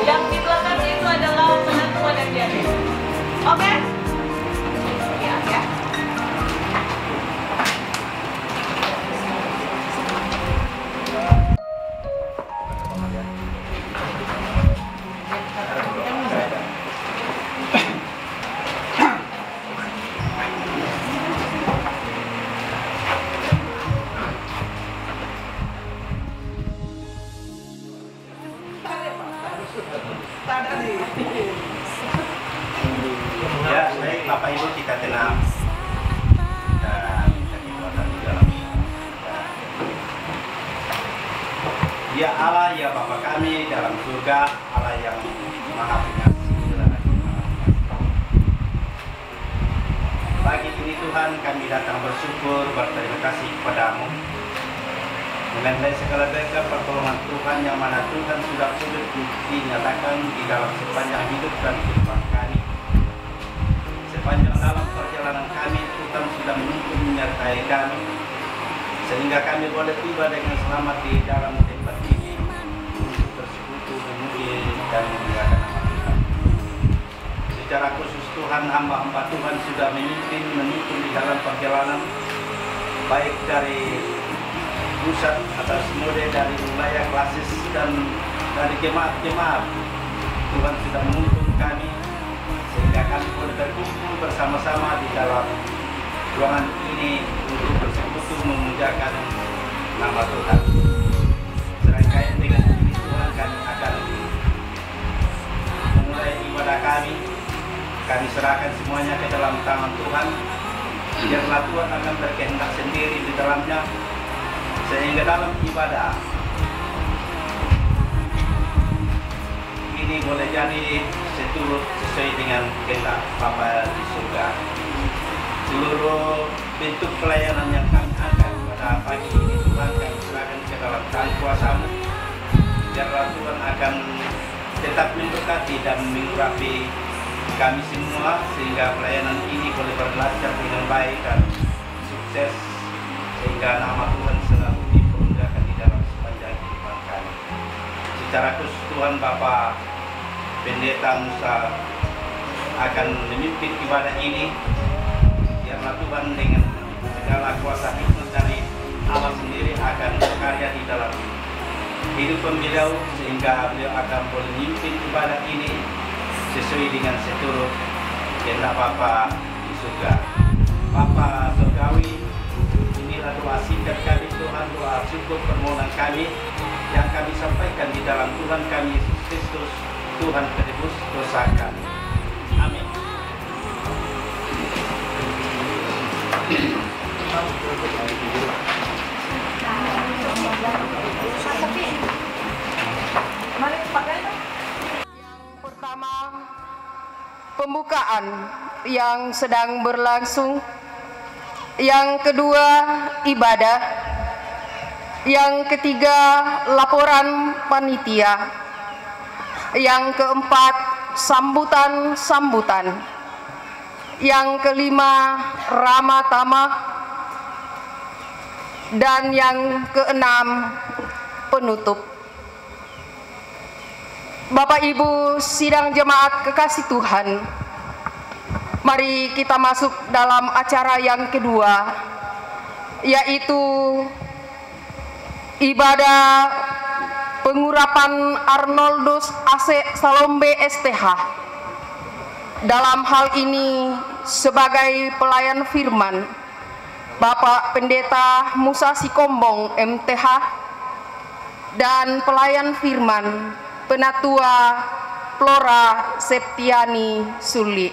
Yang di belakang itu adalah penentu dan diabetes. Oke? Ya, ya. Ya, baik Bapak Ibu, kita tenang dan kita kekuatan di dalam. Ya Allah, ya Bapa kami dalam surga, Allah yang Maha Pengasih dan pagi ini Tuhan kami datang bersyukur, berterima kasih kepadamu mengenai segala berkat pertolongan Tuhan yang mana Tuhan sudah sulit dinyatakan di dalam sepanjang hidup dan kehidupan kami. Sepanjang dalam perjalanan kami, Tuhan sudah menuntun menyertai kami sehingga kami boleh tiba dengan selamat di dalam tempat ini untuk bersekutu, memuji dan memuliakan nama Tuhan. Secara khusus Tuhan, hamba-hamba Tuhan sudah memimpin, menuntun di dalam perjalanan baik dari pusat atau semode, dari wilayah klasis dan dari jemaat-jemaat. Tuhan sudah menuntun kami sehingga kami boleh berkumpul bersama-sama di dalam ruangan ini untuk bersekutu memuliakan nama Tuhan. Serangkaian dengan ini Tuhan, kami akan memulai ibadah kami. Kami serahkan semuanya ke dalam tangan Tuhan. Biarlah Tuhan akan berkehendak sendiri di dalamnya, sehingga dalam ibadah ini boleh jadi sesuai dengan kehendak Bapa di surga. Seluruh bentuk pelayanan yang kami akan pada pagi ini Tuhan, kami serahkan ke dalam tangan kuasa-Mu. Biarlah Tuhan akan tetap memberkati dan mengurapi kami semua sehingga pelayanan ini boleh berlancar dengan baik dan sukses, sehingga nama Tuhan selalu dipermuliakan di dalam sepanjang kehidupan kami. Secara khusus Tuhan Bapa Pendeta Musa akan memimpin ibadah ini. Biarlah Tuhan dengan segala kuasa hikmat dari Allah sendiri akan berkarya di dalam hidup beliau, sehingga beliau akan boleh memimpin ibadah ini sesuai dengan seturut kehendak Bapa di surga. Bapa surgawi, inilah doa singkat kami Tuhan, doa syukur permohonan kami yang kami sampaikan di dalam Tuhan kami Yesus Kristus, Tuhan penebus dosa kami. Amin. Yang pertama, pembukaan yang sedang berlangsung. Yang kedua, ibadah. Yang ketiga, laporan panitia. Yang keempat, sambutan-sambutan. Yang kelima, ramah tamah. Dan yang keenam, penutup. Bapak Ibu sidang jemaat kekasih Tuhan, mari kita masuk dalam acara yang kedua, yaitu ibadah pengurapan Arnoldus AC Salombe STH. Dalam hal ini sebagai pelayan firman Bapak Pendeta Musa Sikombong MTH dan pelayan firman Penatua Flora Septiani Suli.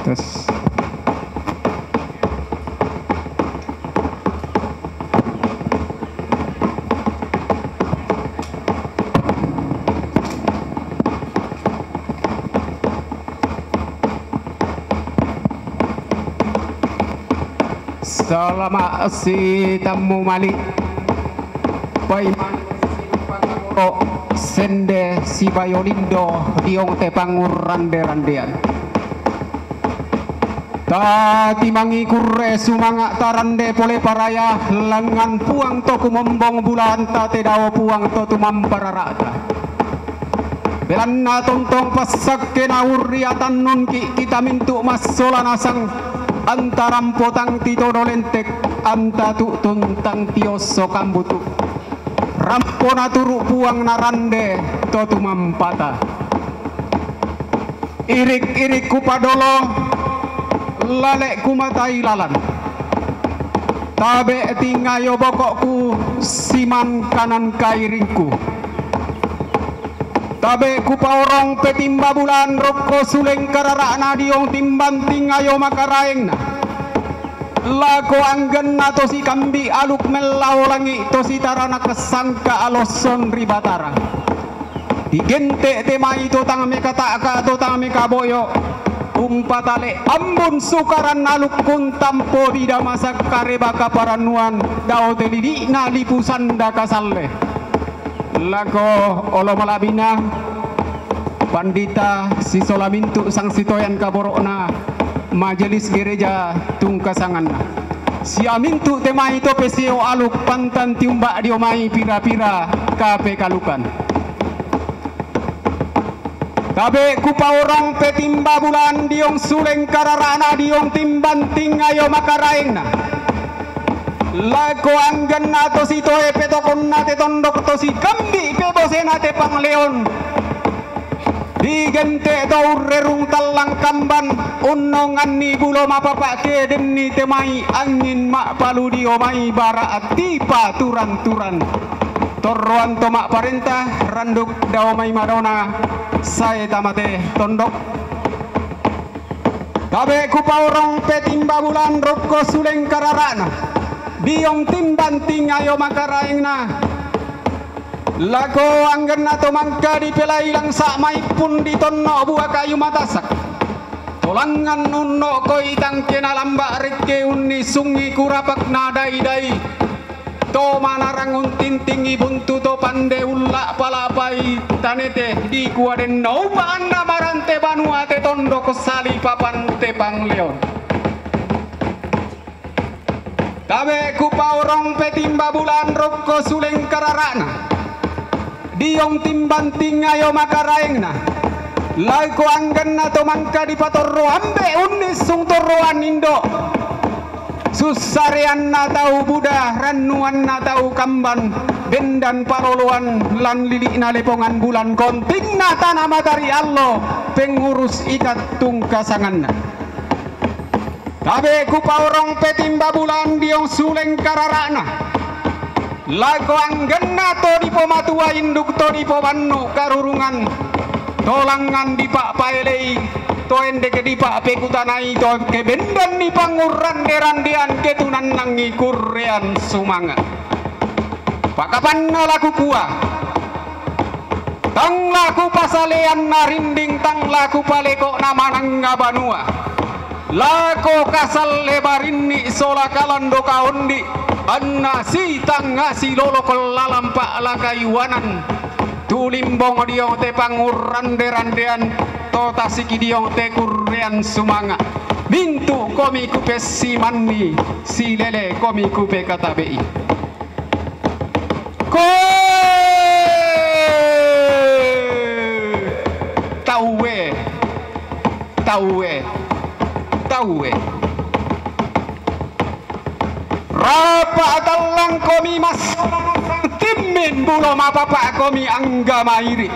Tes. Selamat si tamu malik. Paiman sende si bayolindo diong te pangurrande-randean. Tati mangi kurre sumanga tarande pole paraya lengan puang to kumombong bulan tate dawo puang to tumampararata. Belanna tontong pasak kena urriatan nun kita mintu masola nasang antaram potang tito dolentek anta tu tuntang tioso kambutu. Rampona turu puang narande to tumampata. Irik-irik kupadolo lalek kumatai lalan. Tabe tingayo bokokku siman kanan kairingku. Tabe kupaorong petimba bulan roko suleng kararana diong timban tingayo makaraengna. Lako anggenna tosi kambi aluk melau langi tosi tarana kesangka aloson ribatara. Digente temai totang mekataka totang mekaboyo. Umpatale ambun sukaran aluk kun tampo bida masak kareba kaparanuan dao telidi na lipusanda kasalle. Lako olo malabina pandita sisolamintu sang sitoyan kaborokna majelis gereja tungkasanganna. Siamintu temai to pesio aluk pantan tiumbak diomai pira-pira kape kalukan. Tabe kupaorong petimba bulan diong suleng kararana diong timban tingayo makaraengna. Lako anggenna to si toe petokonna te tondok to si kambi pebosena te pangleon. Digente to urrerung talang kamban unongan ni bulo mapapak ke denni temai angin mak palu diomai bara atipa turan-turan. Torroan tomak parentah randuk daomai madona saya tamate tondok. Tabe kupaorong petimba bulan roko suleng kararana diong timban tingayo makaraengna. Lako anggenna to mangka dipelai langsa maipun ditonno buah kayu matasak. Tolangan unno koi tangkena lambak reke unni sungi kurapak nadai-dai. To manarangun tintingi buntu to pande ulla palapai tanete di kuaden nauba anda marante banua te tondok sali papan te pangleon. Tabe kupaorong petimba bulan roko suleng kararana diong timban tingayo makaraengna. Laiko anggenna to mangka di patorro ambe unis sung torroan indo. Susarian na tau buda ranuan na tau kamban bendan paroloan lan lilik na lepongan bulan konting na tanah matari allo pengurus ikat tungkasanganna. Tabe kupaorong petimba bulan diong suleng kararana. Lago anggenna to di pomatua induk to di pomannu karurungan. Tolangan di pak paelei to ende ke di pak pekutanai to ke bendan ni pangurran derandian ketunan nangi kurrean sumanga. Pakapan laku kuah tang laku pasalean narinding tang laku paleko nama nangga banua. Lako kasal lebarini sola kalando kaundi anna si tangasi lolo kelalampak lakayuanan. Tulimbong diong te pangurran derandean to tasiki diong te kurrean sumanga. Mintu komi kupe si manni si lele komi kupe katabei. Ko taue rapa talang komi mas timin bulo mapapa komi angga mairi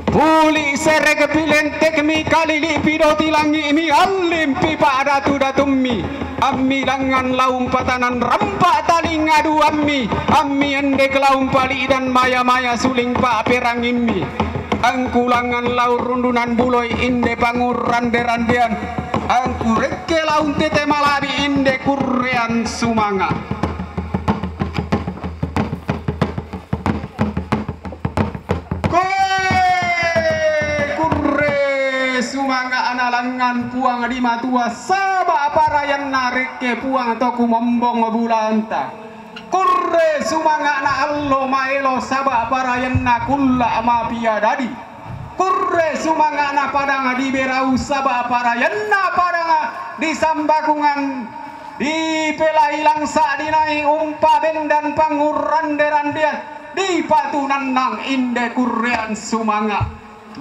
puli sereg pilentek mi kalili pidoti langi mi alim pipa datu datummi ammi langan laung patanan rampak taling adu ammi endek laung pali dan maya-maya suling pak perangimmi angkulangan lau rundunan buloy inde pangurran derandean angku reke laun tete malabi inde kurrean sumanga. Kurre sumanga analangan puang di matua sabak parayan nareke puang toku mombong bulanta kurre sumangana allo maelo saba parayanna kulla ma piadadi kurre sumangana padanga di berau saba parayanna padanga di sambakungan di pelailang sa dinai umpa bendan panguran derandian di patunan nang inde kurrean sumanga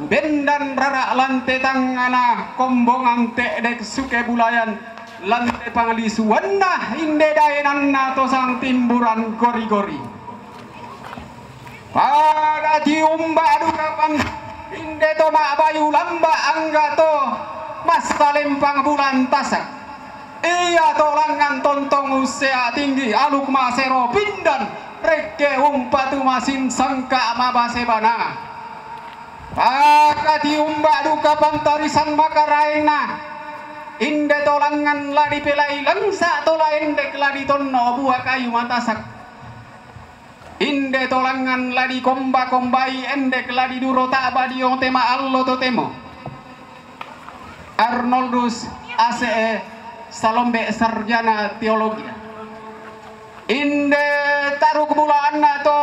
bendan rara lante tangana kombongan te dek suke bulayan lante panglisuanna inde daenanna tosang timburan gori-gori pada diumba dukapan inde toma bayu lamba anggato mas talempang bulan tasak iya tolangan tontong usea tinggi aluk masero pindan reke umpatu masin sangka mabasebana pada diumba dukapan tarisan makaraina inde tolangan ladi pelai langsa tola endek ladi tonno buah kayu matasak inde tolangan ladi komba kombai endek ladi duro tak badio tema allo to temo Arnoldus ACE Salombe sarjana teologi inde taruk bulan to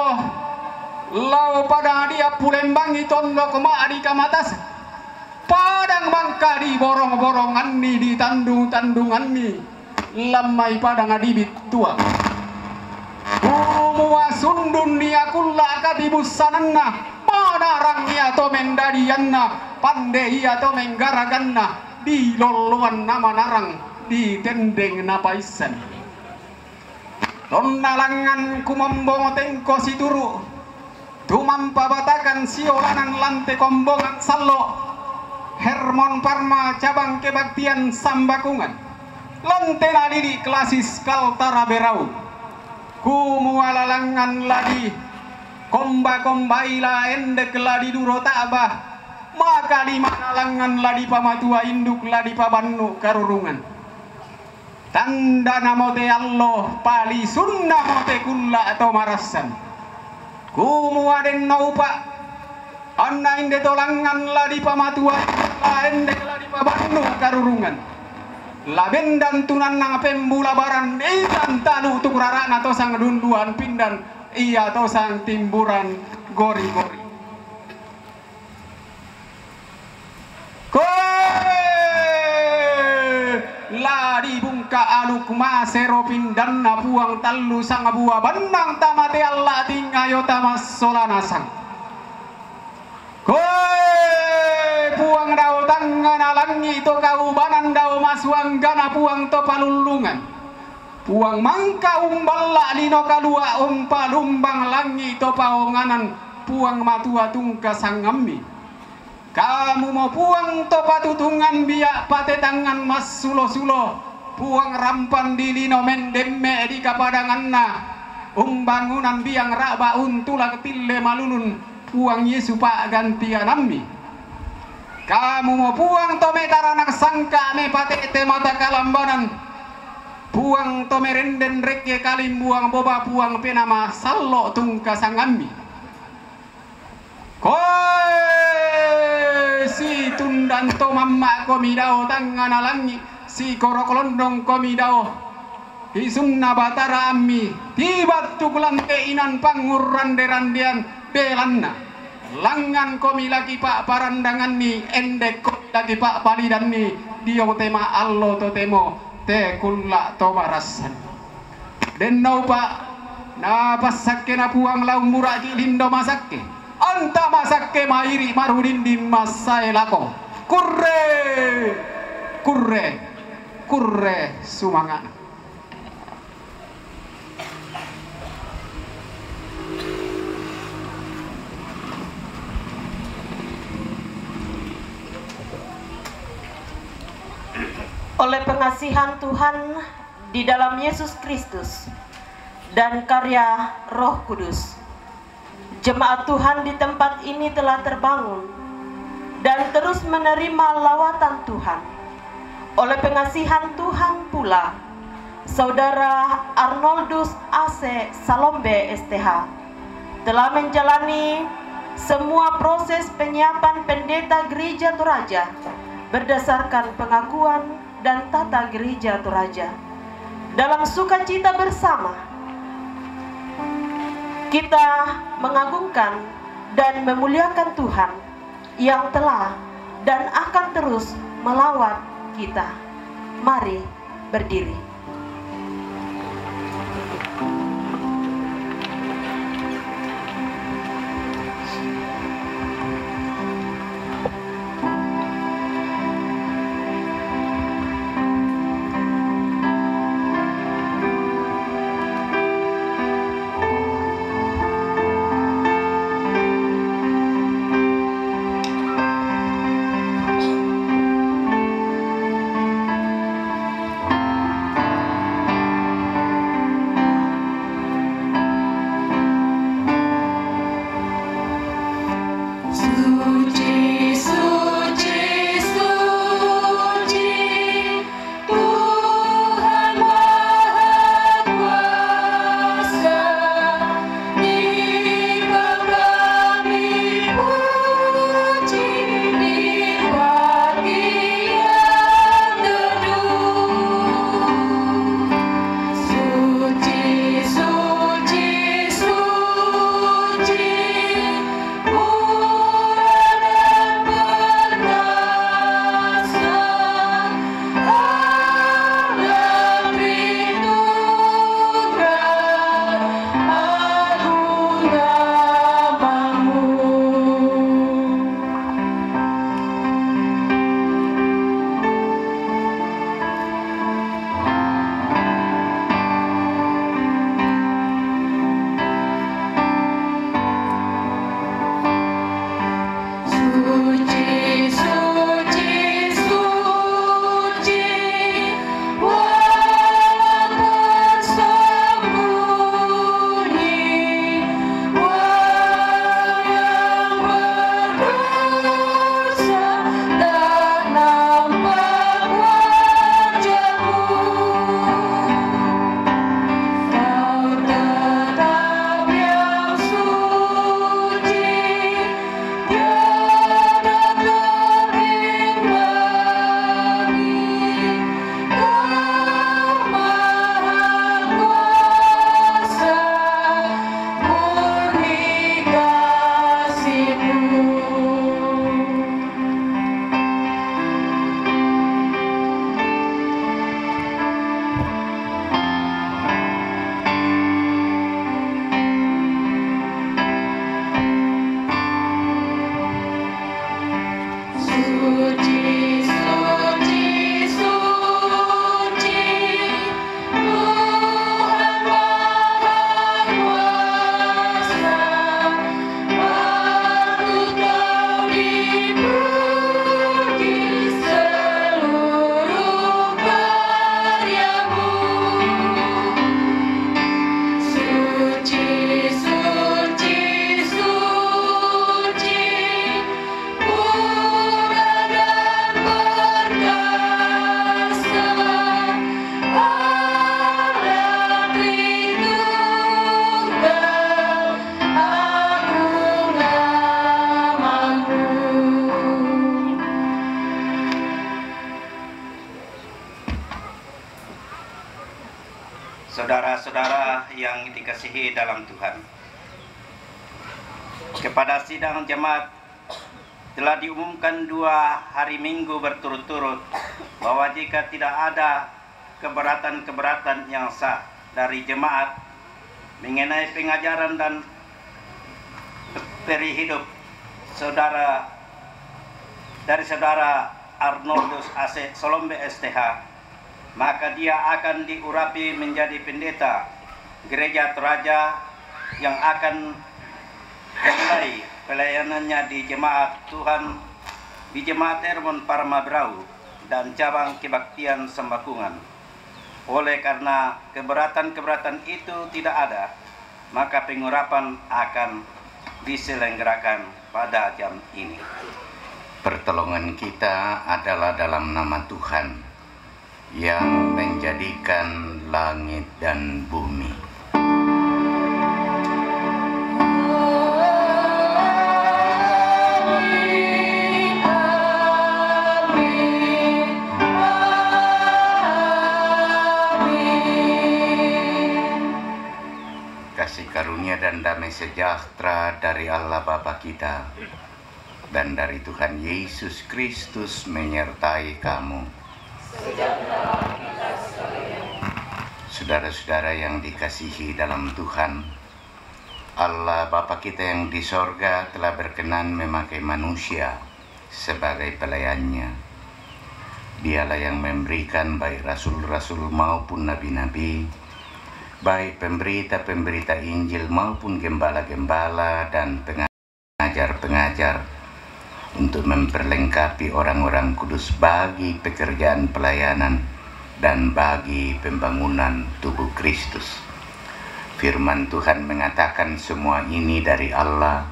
lau pada dia pulembangi tondo koma adi kamatas padang bangka di borong-borongan ni di tandung-tandungan ni lamai padang adibit tua mua sundun ni akulla katibusananna panarang ia to mendadianna pandai ia to menggaraganna di loluan nama narang di tendeng napaisan tonnalangan kumambong tengko situru tumampa batakan siolanan lante kombongan sallo Hermon Parma cabang kebaktian sambakungan lantena didi klasis kaltara berau kumualalangan ladi komba kombaila endek ladi duro tabah maka di mana langan ladi pamatua induk ladi pabannu karurungan tanda namote Allah pali sunnah mote kulla atau marasan kumuaden naupa anna inde tolangan ladi pamatua ende ladi pabannu karurungan laben dan tunan nang pembula baran dan tanu tuk rarana to sang dunduan pindan iya to sang timburan gori-gori ladi bungka aluk masero pindan na puang tallu sang buah bandang tamate Allah tingayo tamas solana sang puang dau tangan alangi to kaubanan dau masuang gana puang to palulungan puang mangka umballa lino kalua umpalumbang langi to paonganan puang matua tungka sangammi kamu mau puang to patutungan biak pate tangan mas sulo-sulo puang rampan di lino mendemme di kapadanganna umbangunan biang raba untula ketille malunun puang Yesu pak gantian ammi kamu mau puang to metaranak sangka me pate te mata kalambanan puang to merenden reke kalim buang boba puang penama sallo tungka sangammi si tundan to mamma komidao tangan alangi si korokolondong komidao hisunna batara ammi tibat tukulante inan pangurran derandian belanna langan komi lagi pak parandangan ni endek komi lagi pak palidan ni dio tema allo to temo te kulla to barasan den nau pak na pasakke na puang lau muraki lindo masakke anta masakke mairi marudin di masai lako kurre kurre kurre sumangana oleh pengasihan Tuhan di dalam Yesus Kristus dan karya Roh Kudus, jemaat Tuhan di tempat ini telah terbangun dan terus menerima lawatan Tuhan. Oleh pengasihan Tuhan pula, Saudara Arnoldus AC Salombe STH telah menjalani semua proses penyiapan pendeta Gereja Toraja berdasarkan pengakuan dan tata Gereja Toraja dalam sukacita bersama Kita mengagungkan dan memuliakan Tuhan yang telah dan akan terus melawat kita. Mari berdiri. Saudara-saudara yang dikasihi dalam Tuhan, kepada sidang jemaat telah diumumkan 2 hari Minggu berturut-turut bahwa jika tidak ada keberatan-keberatan yang sah dari jemaat mengenai pengajaran dan peri hidup saudara Arnoldus AC Salombe STH, maka dia akan diurapi menjadi pendeta gereja Toraja yang akan memulai pelayanannya di jemaat Tuhan di Jemaat Hermon Parmabrau dan cabang kebaktian Sembakungan. Oleh karena keberatan-keberatan itu tidak ada, maka pengurapan akan diselenggarakan pada jam ini. Pertolongan kita adalah dalam nama Tuhan yang menjadikan langit dan bumi. Kasih karunia dan damai damai sejahtera dari Allah Bapa kita dan dari Tuhan Yesus Kristus menyertai kamu. Saudara-saudara yang dikasihi dalam Tuhan, Allah Bapa kita yang di sorga telah berkenan memakai manusia sebagai pelayannya. Dialah yang memberikan baik rasul-rasul maupun nabi-nabi, baik pemberita-pemberita Injil maupun gembala-gembala dan pengajar-pengajar untuk memperlengkapi orang-orang kudus bagi pekerjaan pelayanan dan bagi pembangunan tubuh Kristus. Firman Tuhan mengatakan semua ini dari Allah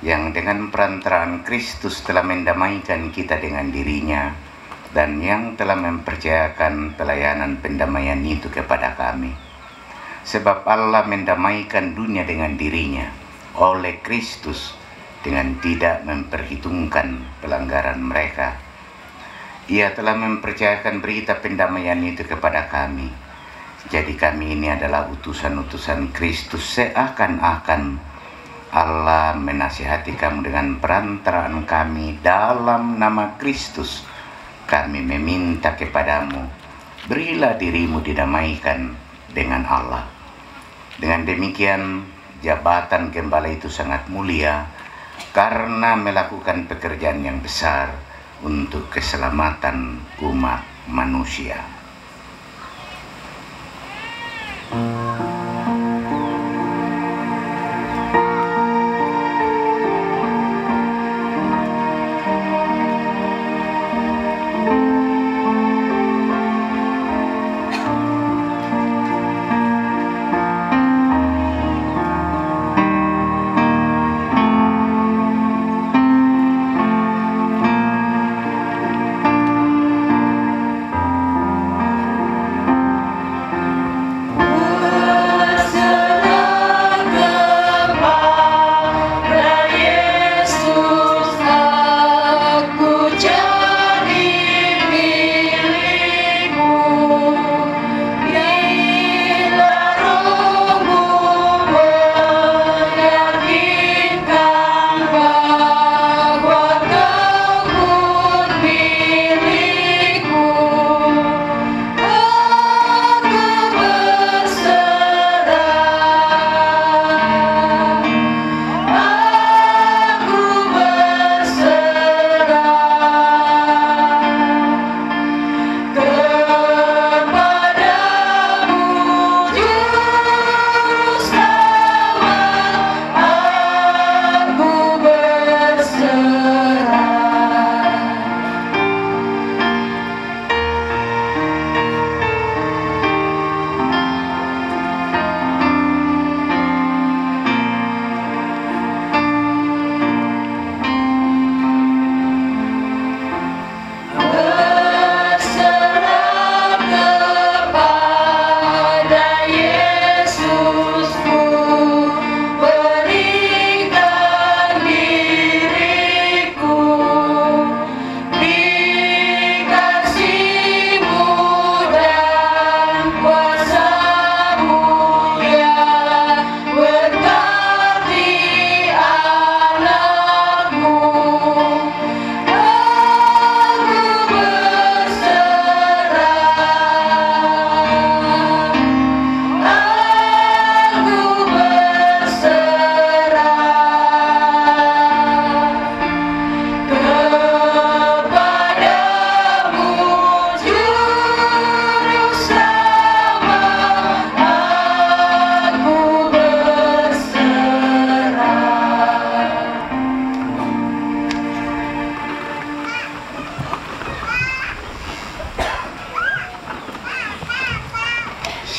yang dengan perantaraan Kristus telah mendamaikan kita dengan dirinya dan yang telah mempercayakan pelayanan pendamaian itu kepada kami. Sebab Allah mendamaikan dunia dengan dirinya oleh Kristus dengan tidak memperhitungkan pelanggaran mereka. Ia telah mempercayakan berita pendamaian itu kepada kami. Jadi kami ini adalah utusan-utusan Kristus, seakan-akan Allah menasihati kamu dengan perantaraan kami dalam nama Kristus. Kami meminta kepadamu, berilah dirimu didamaikan dengan Allah. Dengan demikian, jabatan gembala itu sangat mulia karena melakukan pekerjaan yang besar untuk keselamatan umat manusia.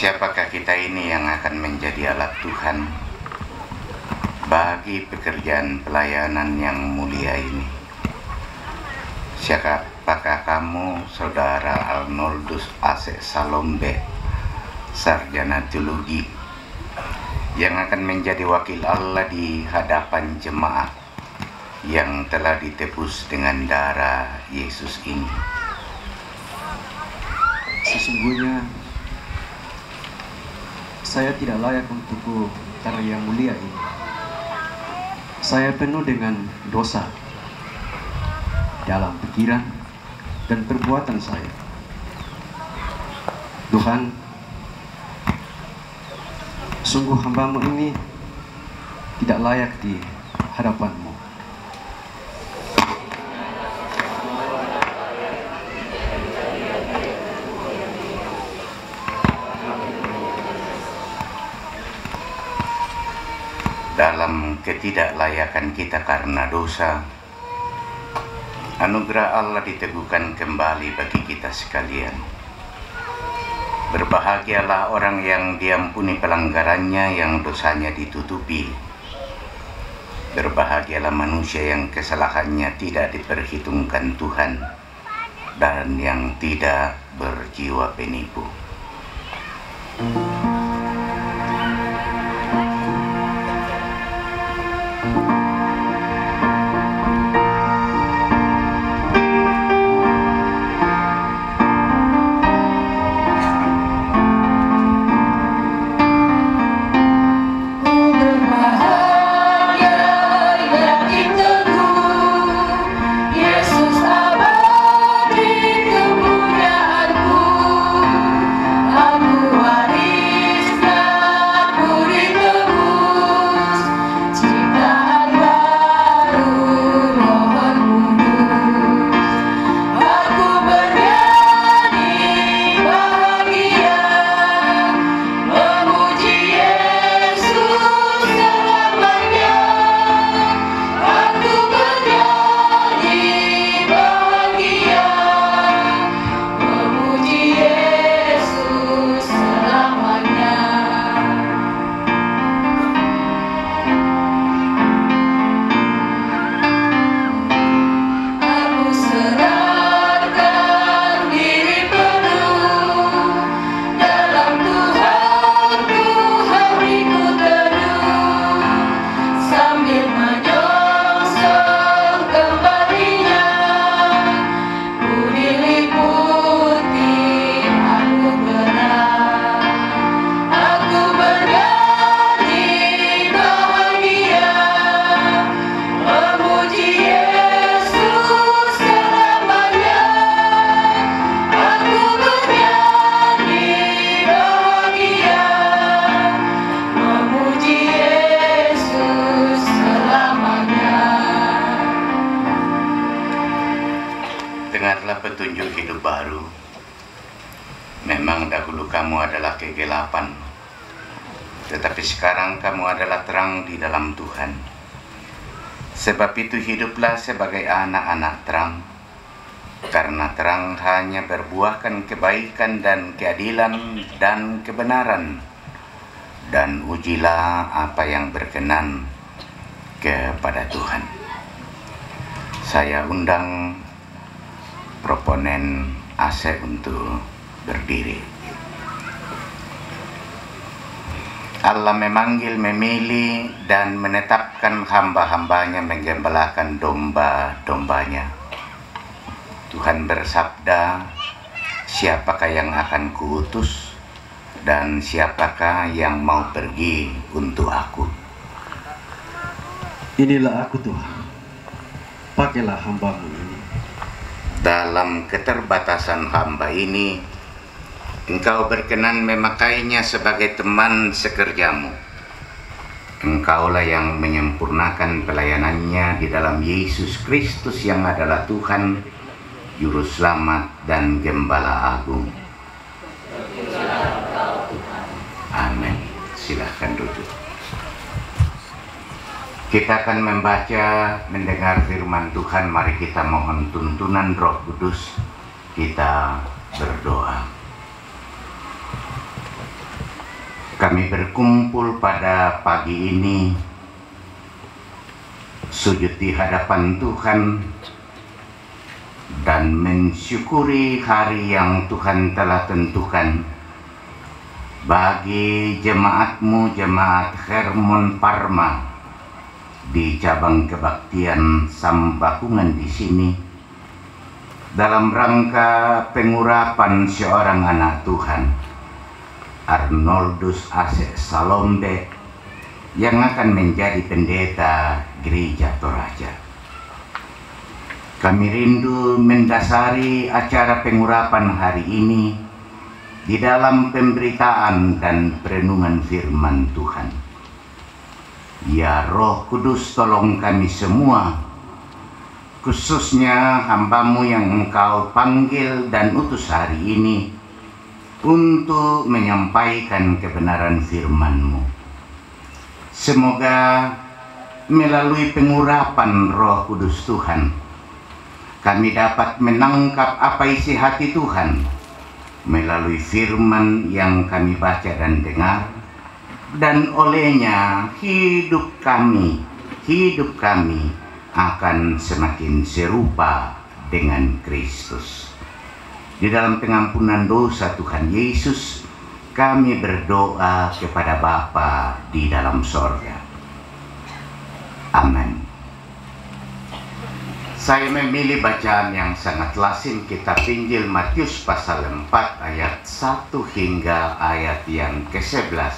Siapakah kita ini yang akan menjadi alat Tuhan bagi pekerjaan pelayanan yang mulia ini? Siapakah kamu, Saudara Arnoldus A.C. Salombe, sarjana teologi, yang akan menjadi wakil Allah di hadapan jemaat yang telah ditebus dengan darah Yesus ini? Sesungguhnya saya tidak layak untuk karya yang mulia ini. saya penuh dengan dosa dalam pikiran dan perbuatan saya. Tuhan, sungguh hamba-Mu ini tidak layak di hadapan-Mu. Dalam ketidaklayakan kita karena dosa, anugerah Allah diteguhkan kembali bagi kita sekalian. Berbahagialah orang yang diampuni pelanggarannya, yang dosanya ditutupi. Berbahagialah manusia yang kesalahannya tidak diperhitungkan Tuhan, dan yang tidak berjiwa penipu. Dengarlah petunjuk hidup baru. Memang dahulu kamu adalah kegelapan, tetapi sekarang kamu adalah terang di dalam Tuhan. Sebab itu hiduplah sebagai anak-anak terang, karena terang hanya berbuahkan kebaikan dan keadilan dan kebenaran. Dan ujilah apa yang berkenan kepada Tuhan. Saya undang proponen AC untuk berdiri. Allah memanggil, memilih, dan menetapkan hamba-hambanya menggembalakan domba-dombanya. Tuhan bersabda, siapakah yang akan kuutus, dan siapakah yang mau pergi untuk aku? Inilah aku Tuhan, pakailah hamba-Mu ini. Dalam keterbatasan hamba ini, Engkau berkenan memakainya sebagai teman sekerjamu. Engkaulah yang menyempurnakan pelayanannya di dalam Yesus Kristus yang adalah Tuhan, Juru Selamat dan Gembala Agung. Amin. Silahkan duduk. Kita akan membaca, mendengar firman Tuhan. Mari kita mohon tuntunan Roh Kudus. Kita berdoa. Kami berkumpul pada pagi ini, sujud di hadapan Tuhan, dan mensyukuri hari yang Tuhan telah tentukan bagi jemaat-Mu, jemaat Hermon Parma, di cabang kebaktian Sambakungan di sini, dalam rangka pengurapan seorang anak Tuhan, Arnoldus AC Salombe, yang akan menjadi pendeta Gereja Toraja. Kami rindu mendasari acara pengurapan hari ini di dalam pemberitaan dan perenungan firman Tuhan. Ya Roh Kudus, tolong kami semua, khususnya hamba-Mu yang Engkau panggil dan utus hari ini untuk menyampaikan kebenaran firman-Mu. Semoga melalui pengurapan Roh Kudus Tuhan, kami dapat menangkap apa isi hati Tuhan melalui firman yang kami baca dan dengar, dan olehnya hidup kami akan semakin serupa dengan Kristus. Di dalam pengampunan dosa Tuhan Yesus, kami berdoa kepada Bapa di dalam sorga. Amin. Saya memilih bacaan yang sangat lazim, kitab Injil Matius pasal 4 ayat 1 hingga ayat yang ke-11.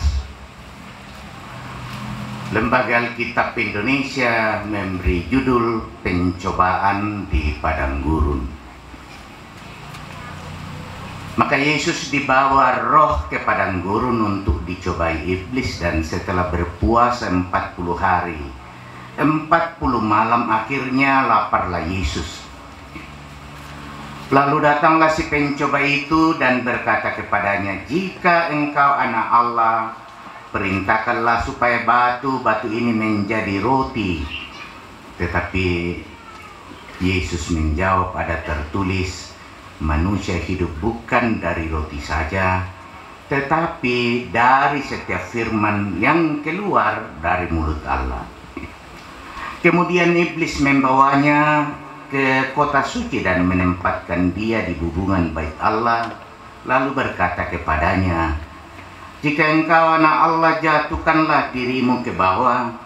Lembaga Alkitab Indonesia memberi judul Pencobaan di Padang Gurun. Maka Yesus dibawa roh ke padang gurun untuk dicobai iblis, dan setelah berpuasa 40 hari 40 malam akhirnya laparlah Yesus. Lalu datanglah si pencoba itu dan berkata kepadanya, "Jika engkau anak Allah, perintahkanlah supaya batu ini menjadi roti." Tetapi Yesus menjawab, "Ada tertulis, manusia hidup bukan dari roti saja, tetapi dari setiap firman yang keluar dari mulut Allah." Kemudian iblis membawanya ke kota suci dan menempatkan dia di hubungan bait Allah, lalu berkata kepadanya, "Jika engkau anak Allah, jatuhkanlah dirimu ke bawah,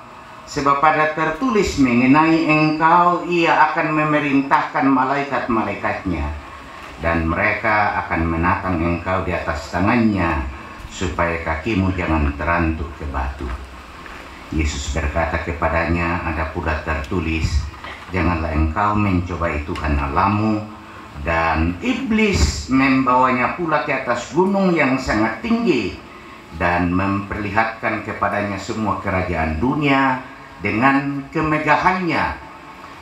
sebab ada tertulis mengenai engkau, ia akan memerintahkan malaikat-malaikatnya, dan mereka akan menatang engkau di atas tangannya, supaya kakimu jangan terantuk ke batu." Yesus berkata kepadanya, "Ada pula tertulis, janganlah engkau mencobai Tuhan Allahmu." Dan iblis membawanya pula ke atas gunung yang sangat tinggi dan memperlihatkan kepadanya semua kerajaan dunia dengan kemegahannya,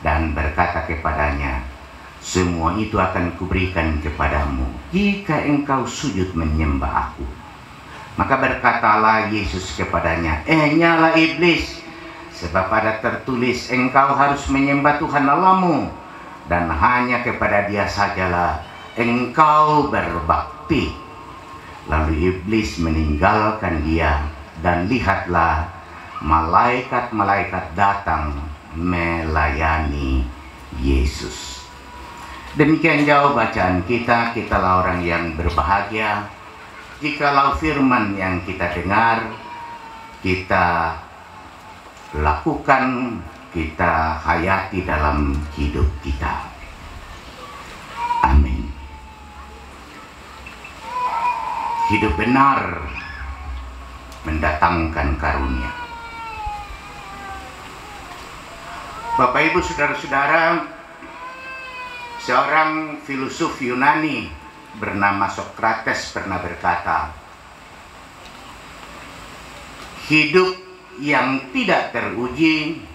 dan berkata kepadanya, "Semua itu akan kuberikan kepadamu jika engkau sujud menyembah aku." Maka berkatalah Yesus kepadanya, "Nyala iblis, sebab ada tertulis, engkau harus menyembah Tuhan Allahmu, dan hanya kepada Dia sajalah engkau berbakti." Lalu iblis meninggalkan dia, dan lihatlah, malaikat-malaikat datang melayani Yesus. Demikian jauh bacaan kita. Kitalah orang yang berbahagia jikalau firman yang kita dengar, kita lakukan, kita hayati dalam hidup kita. Amin. Hidup benar mendatangkan karunia. Bapak Ibu saudara-saudara, seorang filosof Yunani bernama Sokrates pernah berkata, "Hidup yang tidak teruji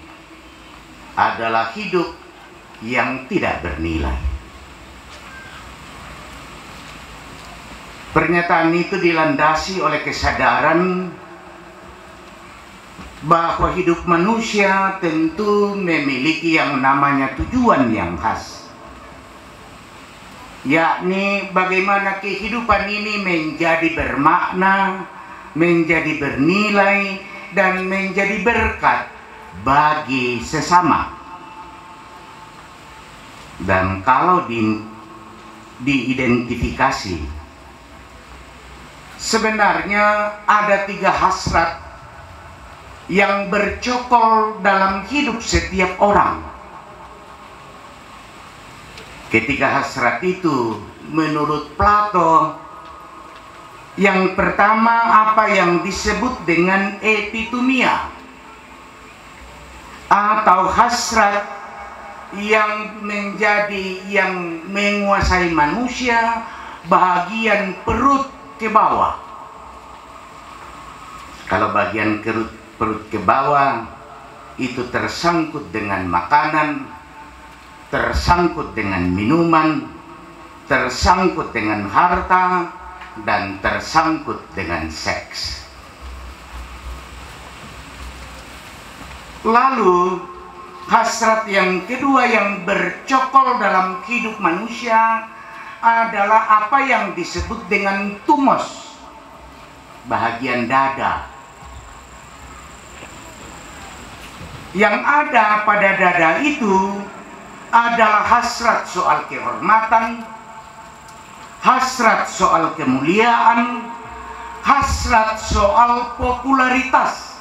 adalah hidup yang tidak bernilai." Pernyataan itu dilandasi oleh kesadaran bahwa hidup manusia tentu memiliki yang namanya tujuan yang khas, yakni bagaimana kehidupan ini menjadi bermakna, menjadi bernilai, dan menjadi berkat bagi sesama. Dan kalau diidentifikasi, sebenarnya ada 3 hasrat yang bercokol dalam hidup setiap orang. Ketiga hasrat itu menurut Plato, yang pertama apa yang disebut dengan epitumia, atau hasrat yang menguasai manusia bagian perut ke bawah. Kalau bagian perut ke bawah itu tersangkut dengan makanan, tersangkut dengan minuman, tersangkut dengan harta, dan tersangkut dengan seks. Lalu hasrat yang kedua yang bercokol dalam hidup manusia adalah apa yang disebut dengan tumos, bahagian dada. Yang ada pada dada itu adalah hasrat soal kehormatan, hasrat soal kemuliaan, hasrat soal popularitas.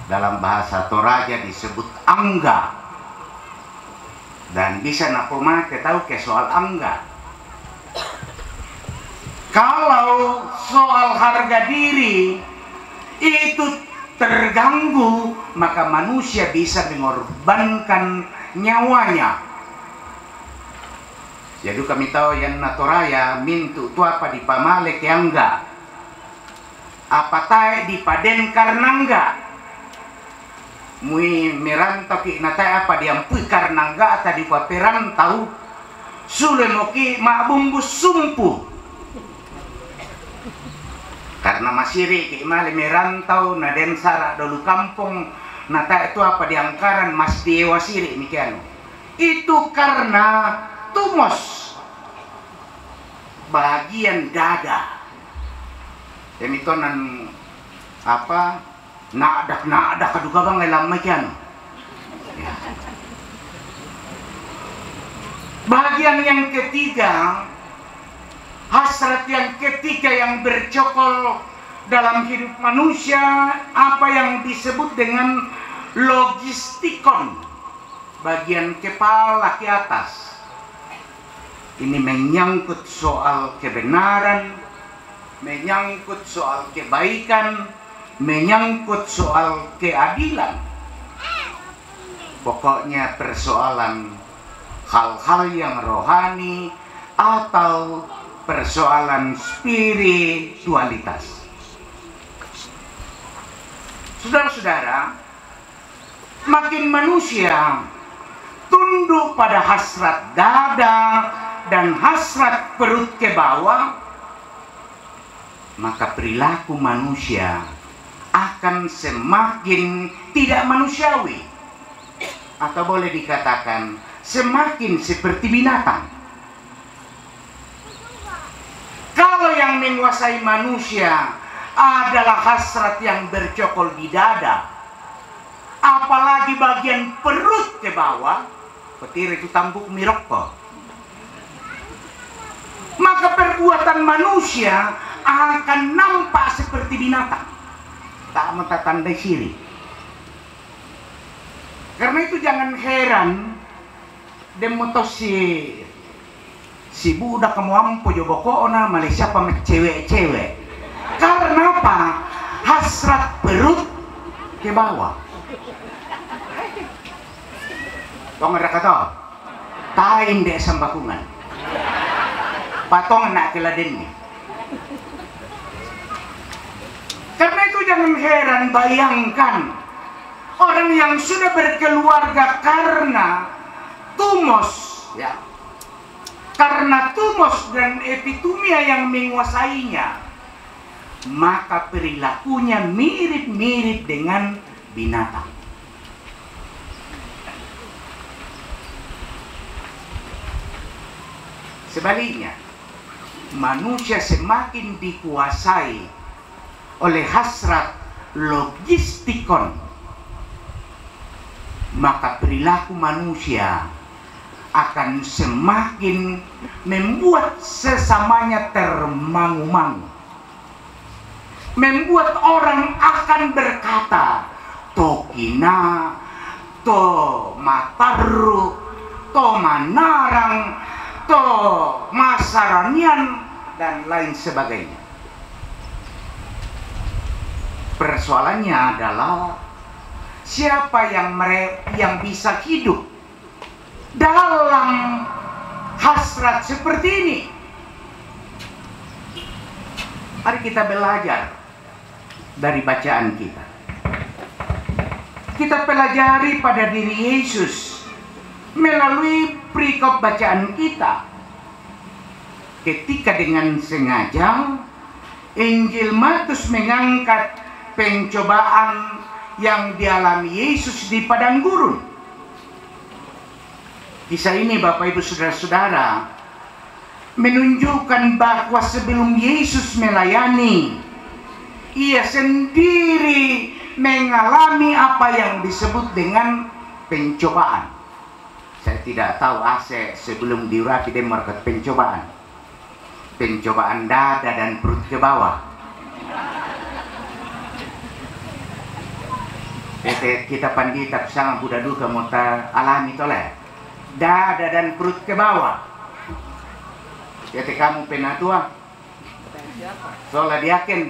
Dalam bahasa Toraja disebut angga. Dan bisa napoma tahu ke soal angga. Kalau soal harga diri itu terganggu, maka manusia bisa mengorbankan nyawanya. Jadi kami tahu yang natoraya mintu tu apa di pamale ke angga, apa tae di paden karena angga. Mui merantau ki natai apa diampui karena enggak tadi paperan tahu sule moki mak bumbu sumpu karena masiri ki male merantau na den sara dulu kampung natai itu apa diangkaran mas diewasiri mikiano itu karena tumos bagian dada demitonan apa nak kaduga bang elam makian. Bagian yang ketiga, hasrat yang ketiga yang bercokol dalam hidup manusia, apa yang disebut dengan logistikon, bagian kepala ke atas. Ini menyangkut soal kebenaran, menyangkut soal kebaikan, menyangkut soal keadilan. Pokoknya persoalan hal-hal yang rohani atau persoalan spiritualitas. Saudara-saudara, makin manusia tunduk pada hasrat dada dan hasrat perut ke bawah, maka perilaku manusia akan semakin tidak manusiawi, atau boleh dikatakan semakin seperti binatang. Kalau yang menguasai manusia adalah hasrat yang bercokol di dada, apalagi bagian perut ke bawah, petir itu tambuk mirokko, maka perbuatan manusia akan nampak seperti binatang, tak mentatandai siri. Karena itu jangan heran demotos si budak kamu ampo joboko ona Malaysia pamek cewek-cewek. Karena apa? Hasrat perut ke bawah. Tong ada kata tain dek sambakungan patong nak keladen ni. Karena itu jangan heran, bayangkan orang yang sudah berkeluarga karena tumos, ya, karena tumos dan epitumia yang menguasainya, maka perilakunya mirip-mirip dengan binatang. Sebaliknya, manusia semakin dikuasai oleh hasrat logistikon, maka perilaku manusia akan semakin membuat sesamanya termangu-mangu, membuat orang akan berkata tokina, to mataru, to manarang, to masaranian, dan lain sebagainya. Persoalannya adalah siapa yang bisa hidup dalam hasrat seperti ini? Mari kita belajar dari bacaan kita. Kita pelajari pada diri Yesus melalui perikop bacaan kita. Ketika dengan sengaja Injil Matius mengangkat pencobaan yang dialami Yesus di padang gurun. Kisah ini, Bapak Ibu Saudara-saudara, menunjukkan bahwa sebelum Yesus melayani, ia sendiri mengalami apa yang disebut dengan pencobaan. Saya tidak tahu sebelum diurapi dan market pencobaan. Pencobaan dada dan perut ke bawah. Kita pandita sangat Buddha duka mota alami toleh. Dada dan perut ke bawah. Jadi kamu penatua. Soalnya diaken.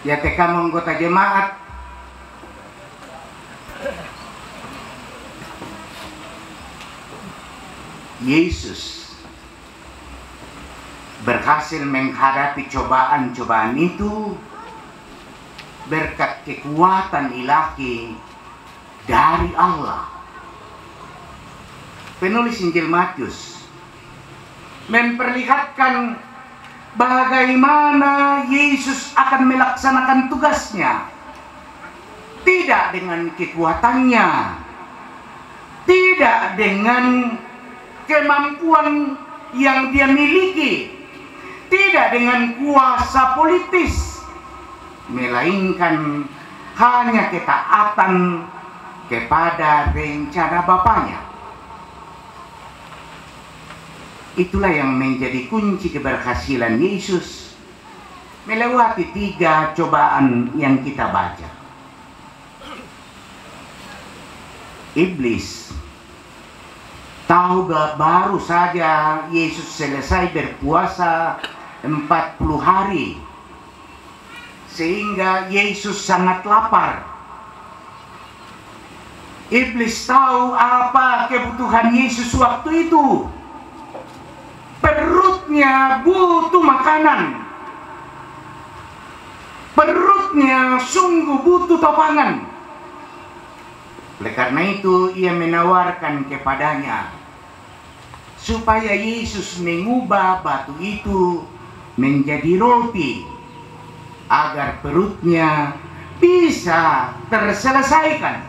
Ya kamu anggota jemaat. Yesus berhasil menghadapi cobaan-cobaan itu berkat kekuatan ilahi dari Allah. Penulis Injil Matius memperlihatkan bagaimana Yesus akan melaksanakan tugasnya, tidak dengan kekuatannya, tidak dengan kemampuan yang dia miliki, tidak dengan kuasa politis, melainkan hanya ketaatan kepada rencana Bapaknya. Itulah yang menjadi kunci keberhasilan Yesus melewati 3 cobaan yang kita baca. Iblis tahu baru saja Yesus selesai berpuasa 40 hari, sehingga Yesus sangat lapar. Iblis tahu apa kebutuhan Yesus waktu itu. Perutnya butuh makanan. Perutnya sungguh butuh topangan. Oleh karena itu ia menawarkan kepadanya supaya Yesus mengubah batu itu menjadi roti agar perutnya bisa terselesaikan.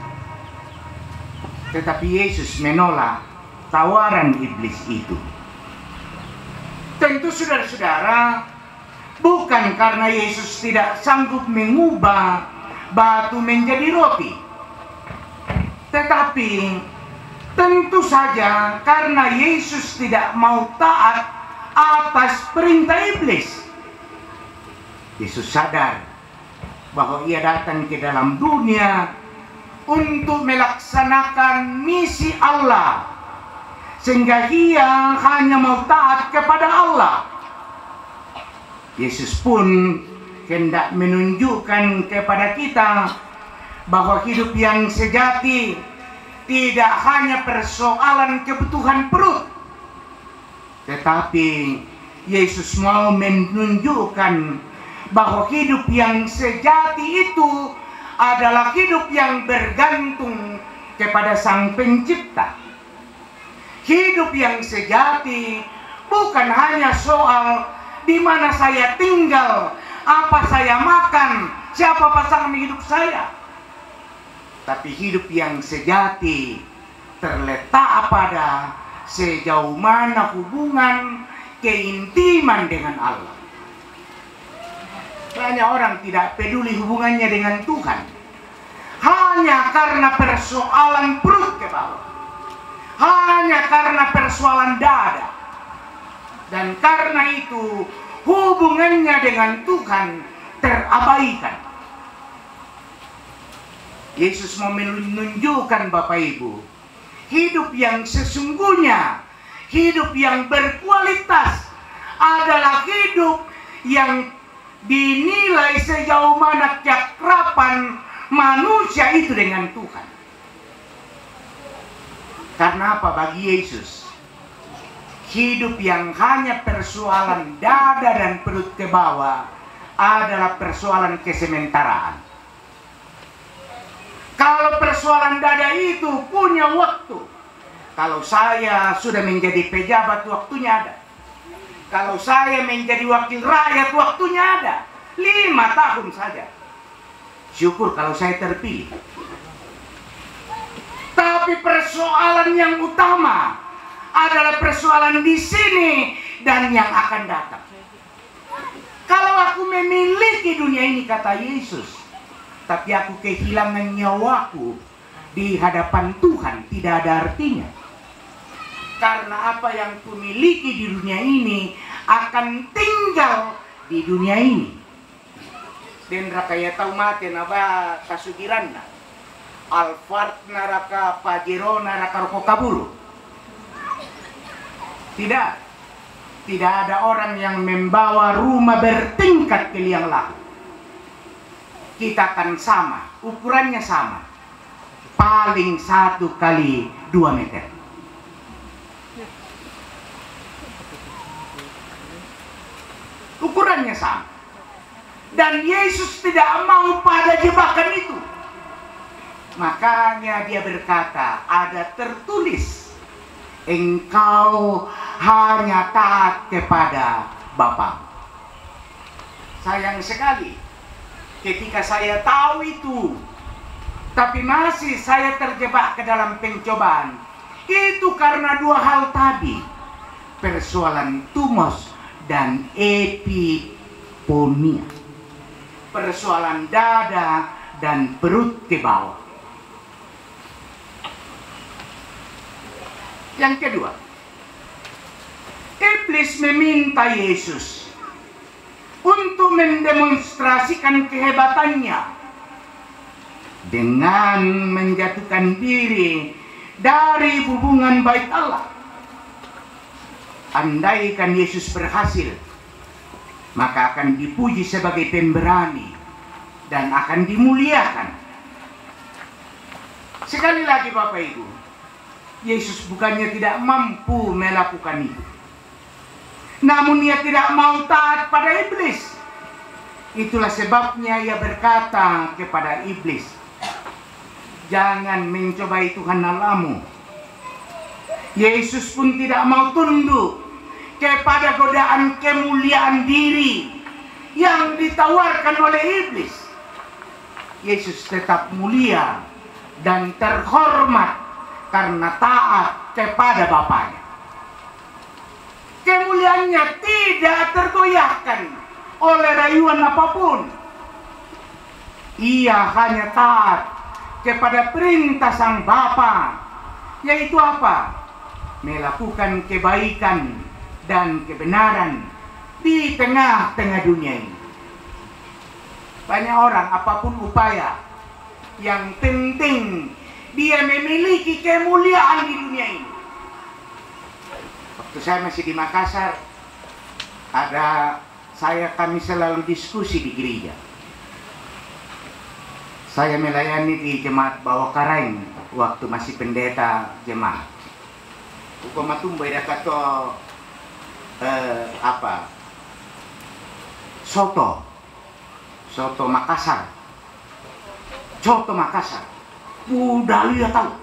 Tetapi Yesus menolak tawaran iblis itu. Tentu saudara-saudara, bukan karena Yesus tidak sanggup mengubah batu menjadi roti, tetapi tentu saja karena Yesus tidak mau taat atas perintah iblis. Yesus sadar bahwa ia datang ke dalam dunia untuk melaksanakan misi Allah, sehingga ia hanya mau taat kepada Allah. Yesus pun hendak menunjukkan kepada kita bahwa hidup yang sejati tidak hanya persoalan kebutuhan perut, tetapi Yesus mau menunjukkan bahwa hidup yang sejati itu adalah hidup yang bergantung kepada Sang Pencipta. Hidup yang sejati bukan hanya soal di mana saya tinggal, apa saya makan, siapa pasangan hidup saya. Tapi hidup yang sejati terletak pada sejauh mana hubungan keintiman dengan Allah. Banyak orang tidak peduli hubungannya dengan Tuhan hanya karena persoalan perut ke bawah, hanya karena persoalan dada, dan karena itu hubungannya dengan Tuhan terabaikan. Yesus mau menunjukkan Bapak Ibu, hidup yang sesungguhnya, hidup yang berkualitas adalah hidup yang dinilai sejauh mana keakraban manusia itu dengan Tuhan. Karena apa? Bagi Yesus, hidup yang hanya persoalan dada dan perut ke bawah adalah persoalan kesementaraan. Kalau persoalan dada itu punya waktu. Kalau saya sudah menjadi pejabat, waktunya ada. Kalau saya menjadi wakil rakyat, waktunya ada. 5 tahun saja. Syukur kalau saya terpilih. Tapi persoalan yang utama adalah persoalan di sini dan yang akan datang. Kalau aku memiliki dunia ini, kata Yesus, tapi aku kehilangan nyawaku di hadapan Tuhan, tidak ada artinya. Karena apa yang kumiliki di dunia ini akan tinggal di dunia ini. Dan rakaya tahu mati naba kasugiran na Alfart naraka Pajero naraka roko kaburu. Tidak ada orang yang membawa rumah bertingkat ke liang lahat. Kita akan sama, ukurannya sama, paling 1 kali 2 meter. Ukurannya sama. Dan Yesus tidak mau pada jebakan itu. Makanya dia berkata, ada tertulis, engkau hanya taat kepada Bapa. Sayang sekali ketika saya tahu itu, tapi masih saya terjebak ke dalam pencobaan. Itu karena 2 hal tadi, persoalan tumos dan epiponia, persoalan dada dan perut ke bawah. Yang kedua, iblis meminta Yesus untuk mendemonstrasikan kehebatannya dengan menjatuhkan diri dari hubungan bait Allah. Andaikan Yesus berhasil, maka akan dipuji sebagai pemberani dan akan dimuliakan. Sekali lagi Bapak Ibu, Yesus bukannya tidak mampu melakukan itu, namun ia tidak mau taat pada iblis. Itulah sebabnya ia berkata kepada iblis, jangan mencobai Tuhan Allahmu. Yesus pun tidak mau tunduk kepada godaan kemuliaan diri yang ditawarkan oleh iblis. Yesus tetap mulia dan terhormat karena taat kepada Bapaknya. Kemuliaannya tidak tergoyahkan oleh rayuan apapun. Ia hanya taat kepada perintah Sang Bapa, yaitu apa? Melakukan kebaikan dan kebenaran di tengah-tengah dunia ini. Banyak orang apapun upaya, yang penting dia memiliki kemuliaan di dunia ini. Waktu saya masih di Makassar, kami selalu diskusi di gereja. Saya melayani di jemaat Bawah Karaing waktu masih pendeta jemaat. Matumbo ida kato soto Makassar. Soto Makassar. Udah lihat tahu.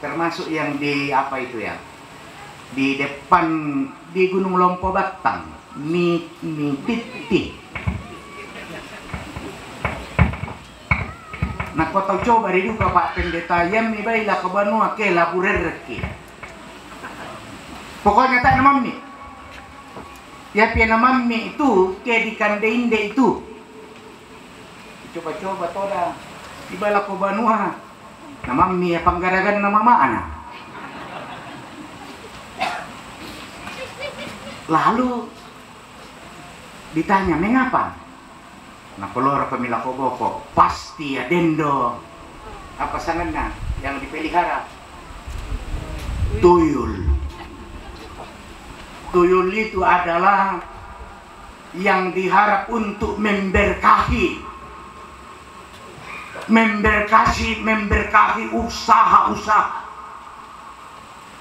Termasuk yang di di depan di Gunung Lompo Batang, mie titik. Nah, kau tahu coba diduga Pak Pendeta yang mi baila ke Banua ke laburerki. Pokoknya tak nama mie. Ya pia nama mie itu ke di Kandeinde itu. Coba-coba toda di baila ke Banua. Nama mie panggaragan nama mana? Lalu ditanya, mengapa? Nah, kolor pemila koboko pasti ya dendo apa sangannya yang dipelihara tuyul. Tuyul itu adalah yang diharap untuk memberkahi. memberkahi usaha-usaha.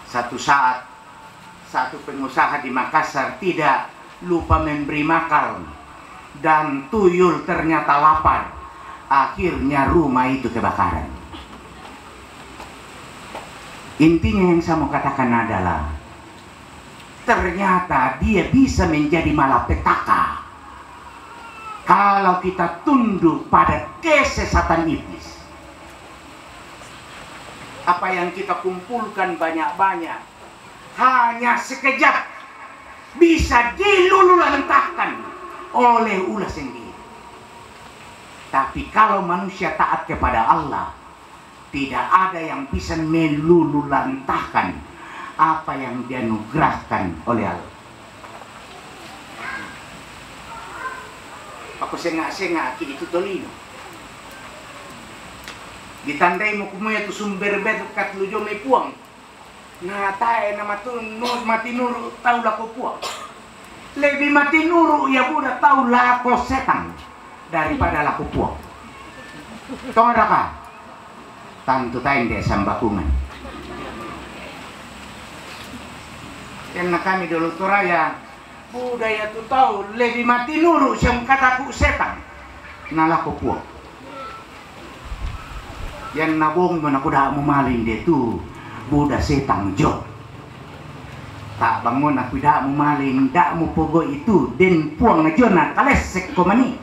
Satu saat, satu pengusaha di Makassar tidak lupa memberi makan, dan tuyul ternyata lapar. Akhirnya rumah itu kebakaran. Intinya yang saya mau katakan adalah, ternyata dia bisa menjadi malapetaka kalau kita tunduk pada kesesatan iblis. Apa yang kita kumpulkan banyak-banyak hanya sekejap bisa diluluhlantahkan oleh ulah sendiri. Tapi kalau manusia taat kepada Allah, tidak ada yang bisa meluluhlantahkan apa yang dianugerahkan oleh Allah. Aku sengak-sengak itu tolino. Ditandai mo kumuya tu sumber beto kat lujo may puang. Na tae na matinuro tau lako puang. Lebih matinuro ya buda tau lako setan daripada lako puang. Tonga ka. Tanto tayo hindi sambakungan. Yan na kami dulu Toraya. Budaya tu tau lebih matinuro siyang kataku setan na lako puang. Yang nabong mo na kuda mo malin dito buda setang jo. Tak bangun aku dah mo malin dak mo pogo itu den puang na jo na kalesek ko mani.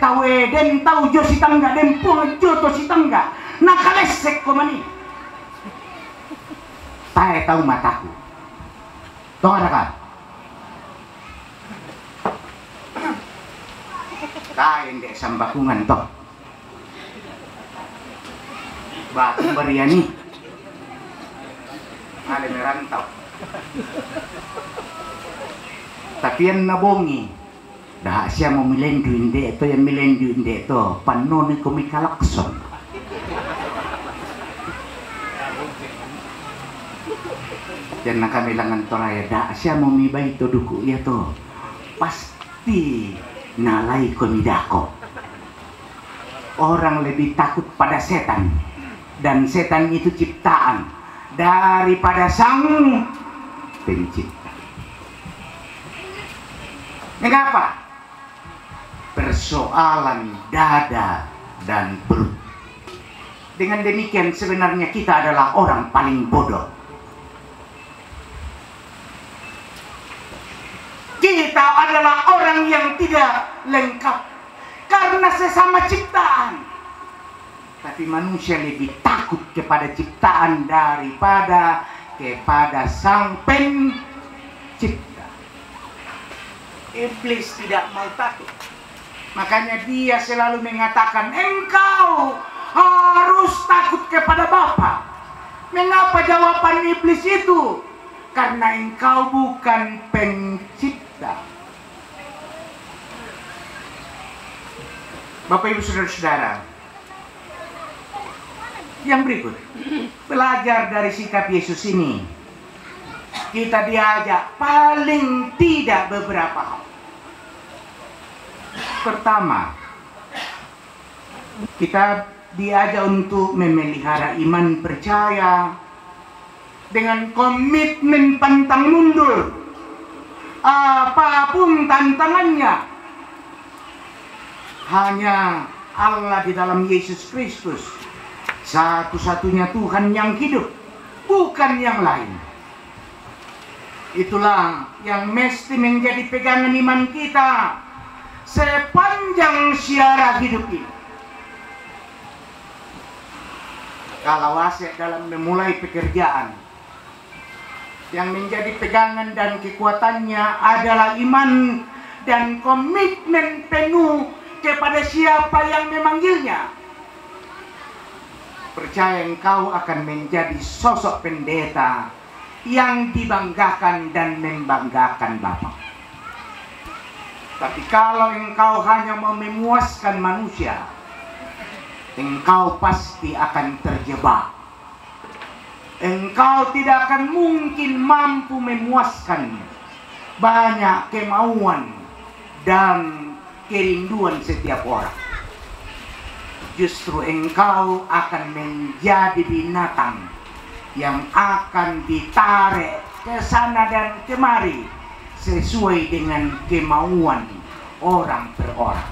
Tawe den tau jo si tangga den puang jo to si tangga na kalesek ko mani. Tae tau mataku. Tong ada ka? Kain dek sambakungan toh. Batu beriani. Ada merantau. Tapi yang nabongi. Dah siya mau milendu inde to yang milendu inde to panone komikalakson. Yan na kami langan toraya dah siya mau mibay to duku ya to. Pasti nalai komidako. Orang lebih takut pada setan, dan setan itu ciptaan daripada sang pencipta. Mengapa? Persoalan dada dan perut. Dengan demikian sebenarnya kita adalah orang paling bodoh. Kita adalah orang yang tidak lengkap karena sesama ciptaan. Tapi manusia lebih takut kepada ciptaan daripada kepada sang pencipta. Iblis tidak mau takut. Makanya dia selalu mengatakan, engkau harus takut kepada Bapa. Mengapa jawaban iblis itu? Karena engkau bukan pencipta. Bapak Ibu Saudara-saudara, yang berikut, belajar dari sikap Yesus ini, kita diajak paling tidak beberapa hal. Pertama, kita diajak untuk memelihara iman percaya dengan komitmen pantang mundur apapun tantangannya. Hanya Allah di dalam Yesus Kristus satu-satunya Tuhan yang hidup, bukan yang lain. Itulah yang mesti menjadi pegangan iman kita sepanjang siara hidup ini. Kalau asik dalam memulai pekerjaan, yang menjadi pegangan dan kekuatannya adalah iman dan komitmen penuh kepada siapa yang memanggilnya. Percaya engkau akan menjadi sosok pendeta yang dibanggakan dan membanggakan Bapa. Tapi kalau engkau hanya mau memuaskan manusia, engkau pasti akan terjebak. Engkau tidak akan mungkin mampu memuaskan banyak kemauan dan kerinduan setiap orang. Justru engkau akan menjadi binatang yang akan ditarik ke sana dan kemari sesuai dengan kemauan orang per orang.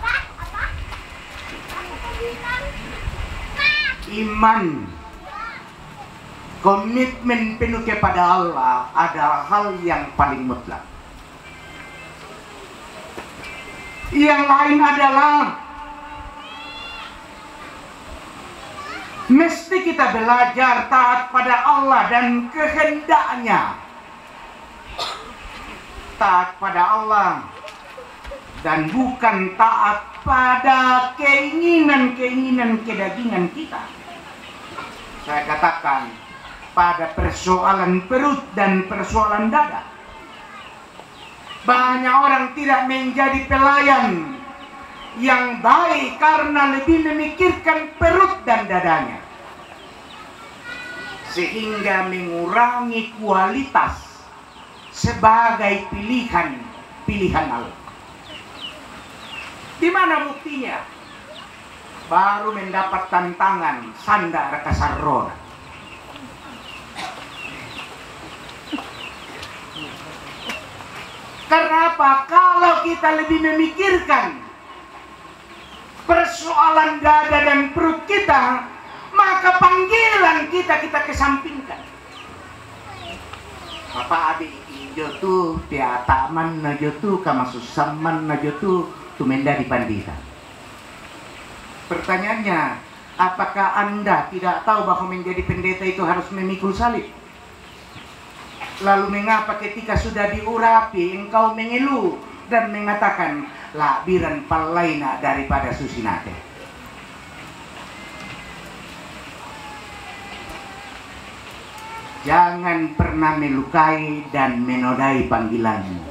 Iman, komitmen penuh kepada Allah adalah hal yang paling mutlak. Yang lain adalah mesti kita belajar taat pada Allah dan kehendaknya. Taat pada Allah dan bukan taat pada keinginan-keinginan kedagingan kita. Saya katakan pada persoalan perut dan persoalan dada. Banyak orang tidak menjadi pelayan yang baik karena lebih memikirkan perut dan dadanya, sehingga mengurangi kualitas sebagai pilihan Allah. Di mana buktinya? Baru mendapat tantangan sandar kasarona. Karena apa? Kalau kita lebih memikirkan persoalan dada dan perut kita, maka panggilan kita kesampingkan. Apa adik ijo tu piataman najo tu kamasusaman najo tu tumenda di pandita. Pertanyaannya, apakah Anda tidak tahu bahwa menjadi pendeta itu harus memikul salib? Lalu mengapa ketika sudah diurapi engkau mengeluh dan mengatakan labiran palaina daripada susinate? Jangan pernah melukai dan menodai panggilanmu.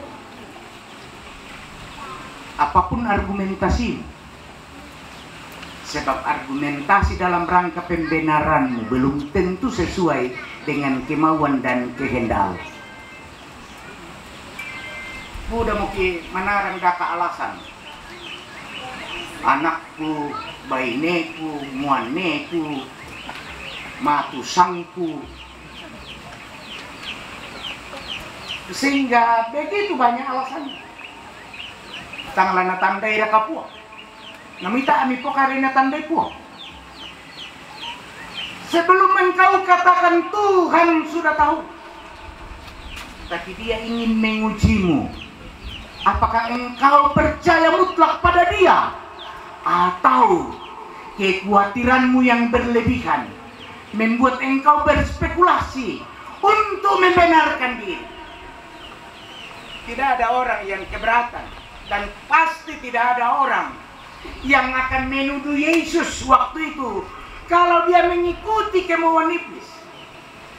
Apapun argumentasi, sebab argumentasi dalam rangka pembenaranmu belum tentu sesuai dengan kemauan dan kehendak. Mudah mungkin menarang daka alasan. Anakku, baineku, muaneku, matusangku. Sehingga begitu banyak alasannya. Tanglana tandai raka puak. Namita ami po karena tandai puak. Sebelum engkau katakan Tuhan sudah tahu, tapi Dia ingin mengujimu. Apakah engkau percaya mutlak pada Dia, atau kekhawatiranmu yang berlebihan membuat engkau berspekulasi untuk membenarkan diri? Tidak ada orang yang keberatan, dan pasti tidak ada orang yang akan menuduh Yesus waktu itu kalau dia mengikuti kemauan iblis.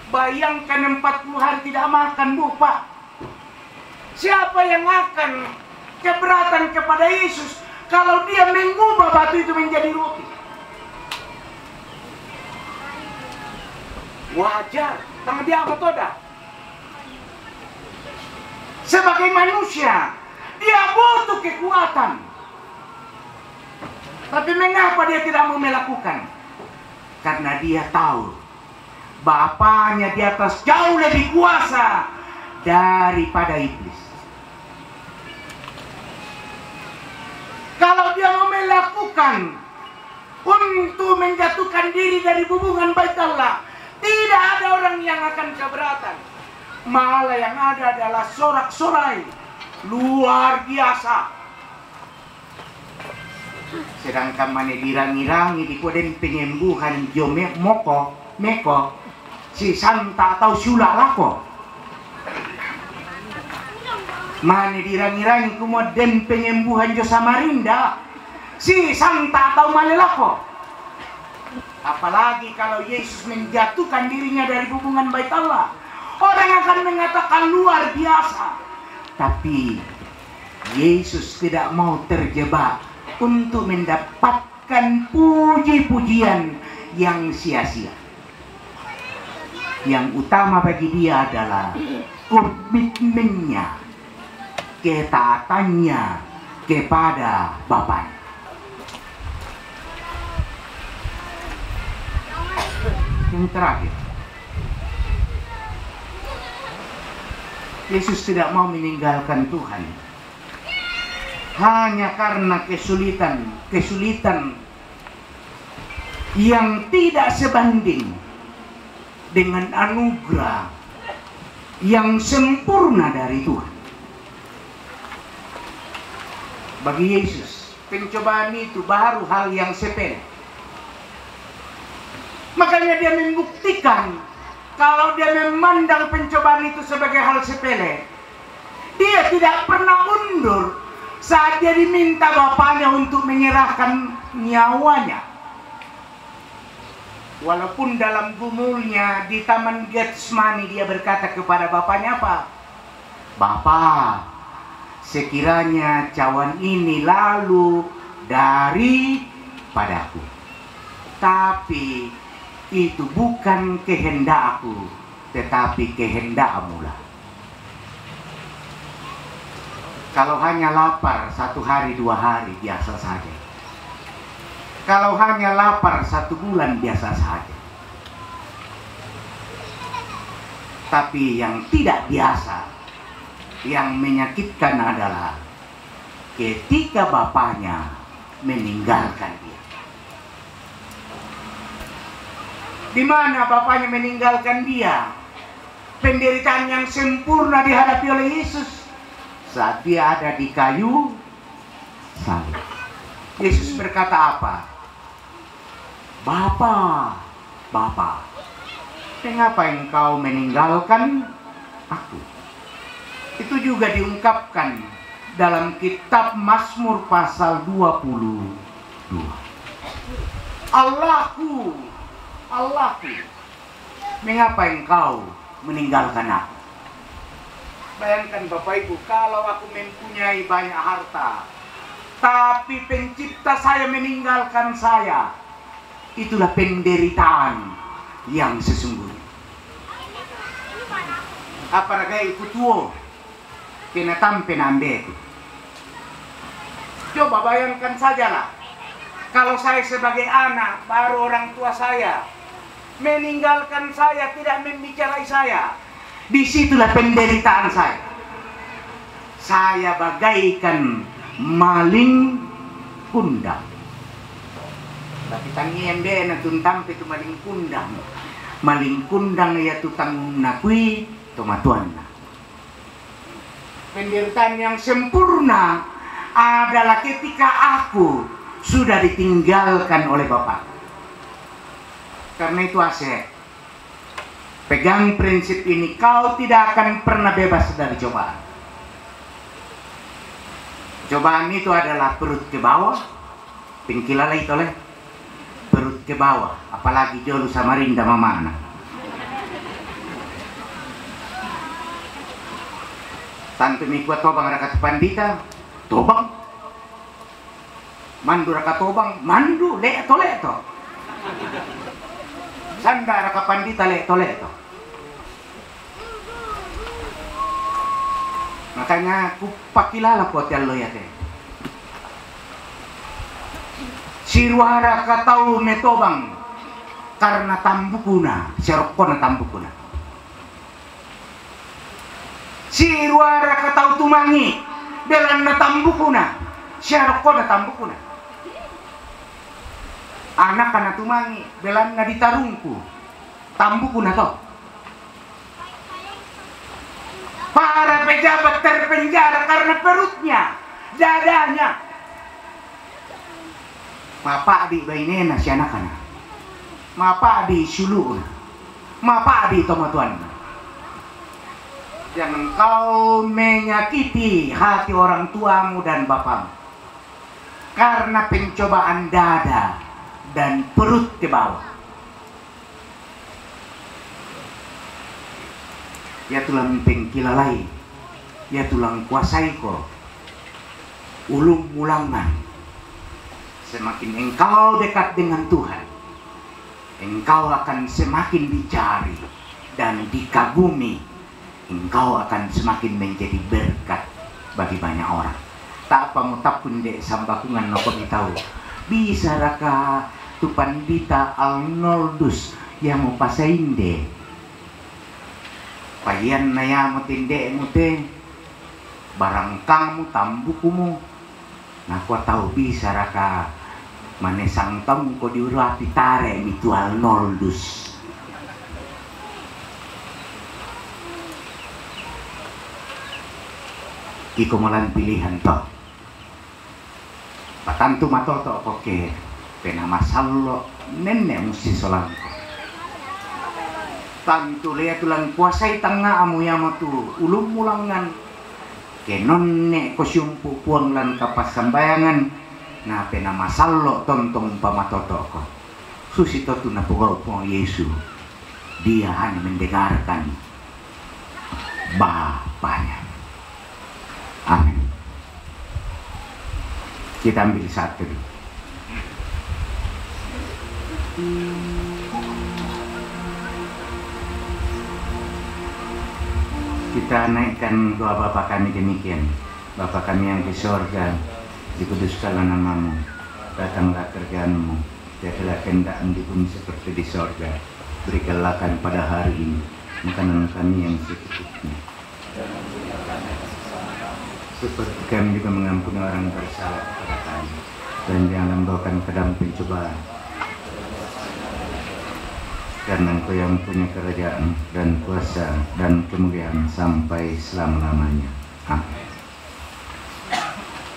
Bayangkan 40 hari tidak makan, Bu, Pak. Siapa yang akan keberatan kepada Yesus kalau dia mengubah batu itu menjadi roti? Wajar, tangan dia apa toda? Sebagai manusia, dia butuh kekuatan. Tapi mengapa dia tidak mau melakukan? Karena dia tahu Bapaknya di atas jauh lebih kuasa daripada iblis. Kalau dia mau melakukan untuk menjatuhkan diri dari hubungan bait Allah, tidak ada orang yang akan keberatan. Malah yang ada adalah sorak-sorai luar biasa. Sedangkan mana dirangi-rangi di koden penyembuhan jome moko meko si santa atau sula lako. Mana dirangi-rangi kemudian penyembuhan jo Samarinda si santa atau malelako. Apalagi kalau Yesus menjatuhkan dirinya dari hubungan bait Allah, orang akan mengatakan luar biasa. Tapi Yesus tidak mau terjebak untuk mendapatkan puji-pujian yang sia-sia. Yang utama bagi dia adalah komitmennya, ketaatannya, kepada Bapaknya. Yang terakhir, Yesus tidak mau meninggalkan Tuhan hanya karena kesulitan yang tidak sebanding dengan anugerah yang sempurna dari Tuhan. Bagi Yesus, pencobaan itu baru hal yang sepele. Makanya dia membuktikan kalau dia memandang pencobaan itu sebagai hal sepele, dia tidak pernah mundur saat dia diminta Bapaknya untuk menyerahkan nyawanya. Walaupun dalam gumulnya di Taman Getsemani dia berkata kepada Bapaknya apa? Bapa, sekiranya cawan ini lalu daripadaku, tapi itu bukan kehendakku, tetapi kehendak-Mu lah. Kalau hanya lapar 1 hari 2 hari biasa saja. Kalau hanya lapar 1 bulan biasa saja. Tapi yang tidak biasa, yang menyakitkan adalah ketika Bapaknya meninggalkan dia. Di mana Bapaknya meninggalkan dia? Penderitaan yang sempurna dihadapi oleh Yesus saat dia ada di kayu salib. Yesus berkata apa? Bapa, mengapa Engkau meninggalkan aku? Itu juga diungkapkan dalam kitab Mazmur pasal 22. Allahku, mengapa Engkau meninggalkan aku? Bayangkan Bapak Ibu, kalau aku mempunyai banyak harta, tapi pencipta saya meninggalkan saya, itulah penderitaan yang sesungguhnya. Apalagi ikut tuo, kena tampe nambe itu. Coba bayangkan sajalah, kalau saya sebagai anak, baru orang tua saya meninggalkan saya, tidak membicarai saya. Disitulah penderitaan saya. Saya bagaikan maling kundang. Tapi tangiem de na tuntam itu maling kundang. Maling kundang ya tutang nakui tomatuan. Penderitaan yang sempurna adalah ketika aku sudah ditinggalkan oleh Bapak. Karena itu Asep, pegang prinsip ini, kau tidak akan pernah bebas dari cobaan. Cobaan itu adalah perut ke bawah, pingkilalai toleh, perut ke bawah, apalagi jolu Samarinda mamana. Tantu mikuat tobang rakat pandita, tobang. Mandu rakat tobang, mandu, leto. Sanda rakat pandita, leto. Makanya kupakilala ko tiyan loyate. Sirwara katau metobang karena tambukuna, serokona tambukuna. Sirwara katau tumangi belan na tambukuna, serokona tambukuna. Anak kana tumangi belan na ditarungku, tambukuna to. Para pejabat terpenjara karena perutnya, dadanya. Mapa di bainena si anak-anak. Mapa di suluun. Mapa di tomatuan. Jangan kau menyakiti hati orang tuamu dan bapamu karena pencobaan dada dan perut ke bawah. Ya tulang pengkilalai, ya tulang kuasai ko, ulung ulangan. Semakin engkau dekat dengan Tuhan, engkau akan semakin dicari dan dikagumi. Engkau akan semakin menjadi berkat bagi banyak orang. tak apa mau tapun dek sambakungan noko ditau. Bisa raka tu Pandita Arnoldus yang mau pasain dek. Payan naya mo tindek mo te barang kamu tambukumu. Nah ko tahu bisa raka manesang tamu ko diurapi tare itu Arnoldus. Iko malan pilihan toh. Patantu matoto koke pena masallo nenek musti solang. Tantu lihat tulang kuasai tengah amu yang tu ulum mulangan kenon nek kosyumpu puang lan kapas sambayangan na pena masallo tontong pamatoto ko. Susi totu na pugau po Yesus. Dia hanya mendengarkan Bapaknya. Amin. Kita ambil satu dulu. Kita naikkan doa Bapa kami demikian. Bapa kami yang di sorga, dikuduskanlah namamu, datanglah kerjaanmu, jadilah kehendak-mu di bumi seperti di sorga. Berikanlah kami pada hari ini makanan kami yang secukupnya. Seperti kami juga mengampuni orang bersalah kepada kami, dan jangan membawakan ke dalam pencobaan. Karena Engkau yang punya kerajaan dan kuasa dan kemuliaan sampai selama-lamanya. Amin.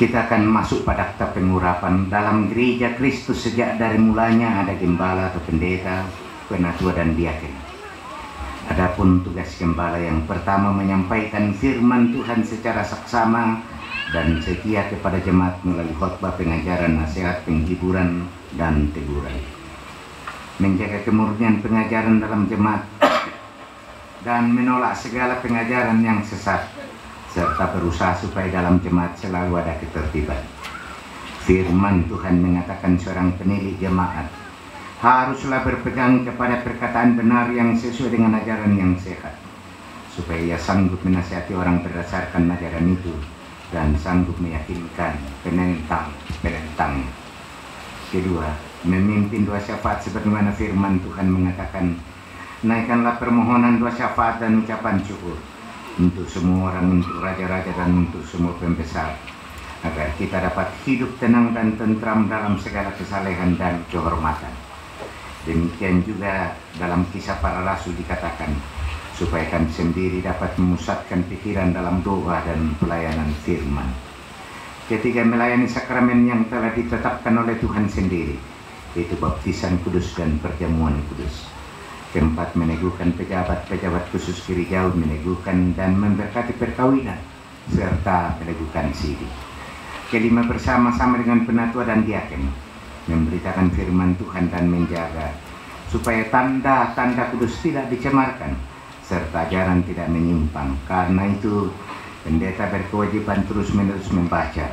Kita akan masuk pada akta pengurapan. Dalam gereja Kristus sejak dari mulanya ada gembala atau pendeta, penatua dan diaken. Adapun tugas gembala yang pertama menyampaikan firman Tuhan secara saksama dan setia kepada jemaat melalui khotbah, pengajaran, nasihat, penghiburan, dan teguran. Menjaga kemurnian pengajaran dalam jemaat dan menolak segala pengajaran yang sesat, serta berusaha supaya dalam jemaat selalu ada ketertiban. Firman Tuhan mengatakan seorang penilik jemaat haruslah berpegang kepada perkataan benar yang sesuai dengan ajaran yang sehat, supaya ia sanggup menasihati orang berdasarkan ajaran itu dan sanggup meyakinkan penentang. Kedua, memimpin doa syafaat sebagaimana firman Tuhan mengatakan, naikkanlah permohonan doa syafaat dan ucapan syukur untuk semua orang, untuk raja-raja dan untuk semua pembesar, agar kita dapat hidup tenang dan tentram dalam segala kesalehan dan kehormatan. Demikian juga dalam Kisah Para Rasul dikatakan, supaya kami sendiri dapat memusatkan pikiran dalam doa dan pelayanan firman. Ketiga, melayani sakramen yang telah ditetapkan oleh Tuhan sendiri, yaitu baptisan kudus dan perjamuan kudus. Keempat, meneguhkan pejabat-pejabat khusus gerejawi, meneguhkan dan memberkati perkawinan, serta meneguhkan siri. Kelima, bersama-sama dengan penatua dan diaken, memberitakan firman Tuhan dan menjaga supaya tanda-tanda kudus tidak dicemarkan, serta ajaran tidak menyimpang. Karena itu, pendeta berkewajiban terus-menerus membaca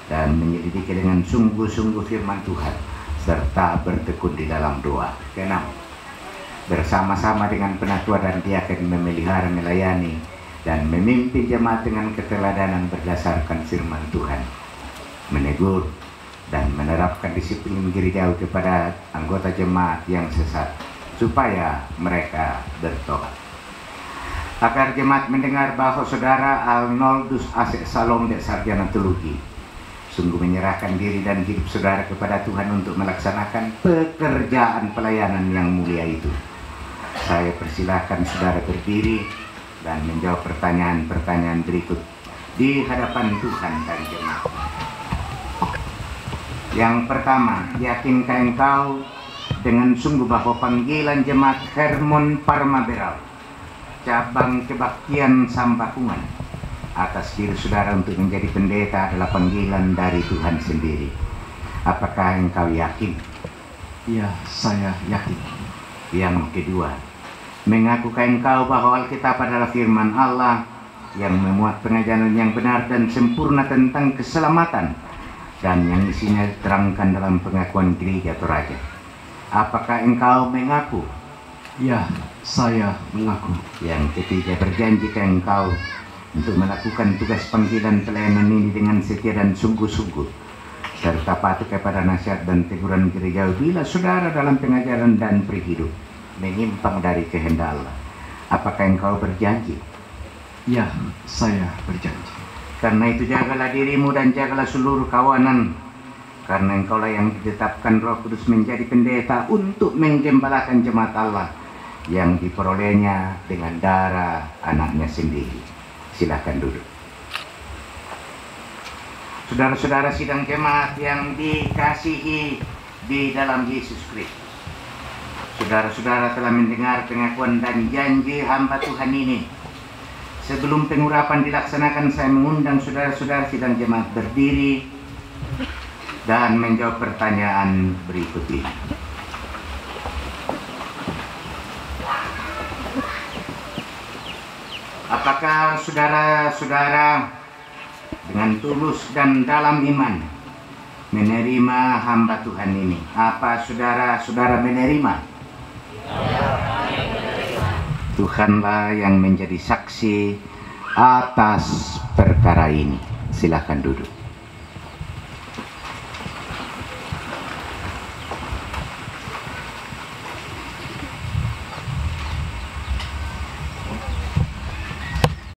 dan menyelidiki dengan sungguh-sungguh firman Tuhan, serta bertekun di dalam doa. Keenam, bersama-sama dengan penatua dan diaken memelihara, melayani, dan memimpin jemaat dengan keteladanan berdasarkan firman Tuhan, menegur dan menerapkan disiplin gerejawi kepada anggota jemaat yang sesat, supaya mereka bertobat. Agar jemaat mendengar bahwa saudara Arnoldus Asek Salombe, sarjana teologi, sungguh menyerahkan diri dan hidup saudara kepada Tuhan untuk melaksanakan pekerjaan pelayanan yang mulia itu. Saya persilahkan saudara berdiri dan menjawab pertanyaan-pertanyaan berikut di hadapan Tuhan dan jemaat. Yang pertama, yakinkah engkau dengan sungguh bahwa panggilan jemaat Hermon Parma Berau, cabang kebaktian Sambakungan, atas diri saudara untuk menjadi pendeta adalah panggilan dari Tuhan sendiri? Apakah engkau yakin? Ya, saya yakin. Yang kedua, mengakukah engkau bahwa Alkitab adalah firman Allah yang memuat pengajaran yang benar dan sempurna tentang keselamatan, dan yang isinya diterangkan dalam pengakuan gereja atau raja? Apakah engkau mengaku? Ya, saya mengaku. Yang ketiga, berjanjikah engkau untuk melakukan tugas panggilan pelayanan ini dengan setia dan sungguh-sungguh, serta patuh kepada nasihat dan teguran gereja bila saudara dalam pengajaran dan berhidup menyimpang dari kehendak Allah. Apakah engkau berjanji? Ya, saya berjanji. Karena itu jagalah dirimu dan jagalah seluruh kawanan, karena engkaulah yang ditetapkan Roh Kudus menjadi pendeta untuk menggembalakan jemaat Allah yang diperolehnya dengan darah anaknya sendiri. Silakan duduk. Saudara-saudara sidang jemaat yang dikasihi di dalam Yesus Kristus, saudara-saudara telah mendengar pengakuan dan janji hamba Tuhan ini. Sebelum pengurapan dilaksanakan, saya mengundang saudara-saudara sidang jemaat berdiri dan menjawab pertanyaan berikut ini. Apakah saudara-saudara dengan tulus dan dalam iman menerima hamba Tuhan ini? Apa saudara-saudara menerima? Tuhanlah yang menjadi saksi atas perkara ini. Silakan duduk.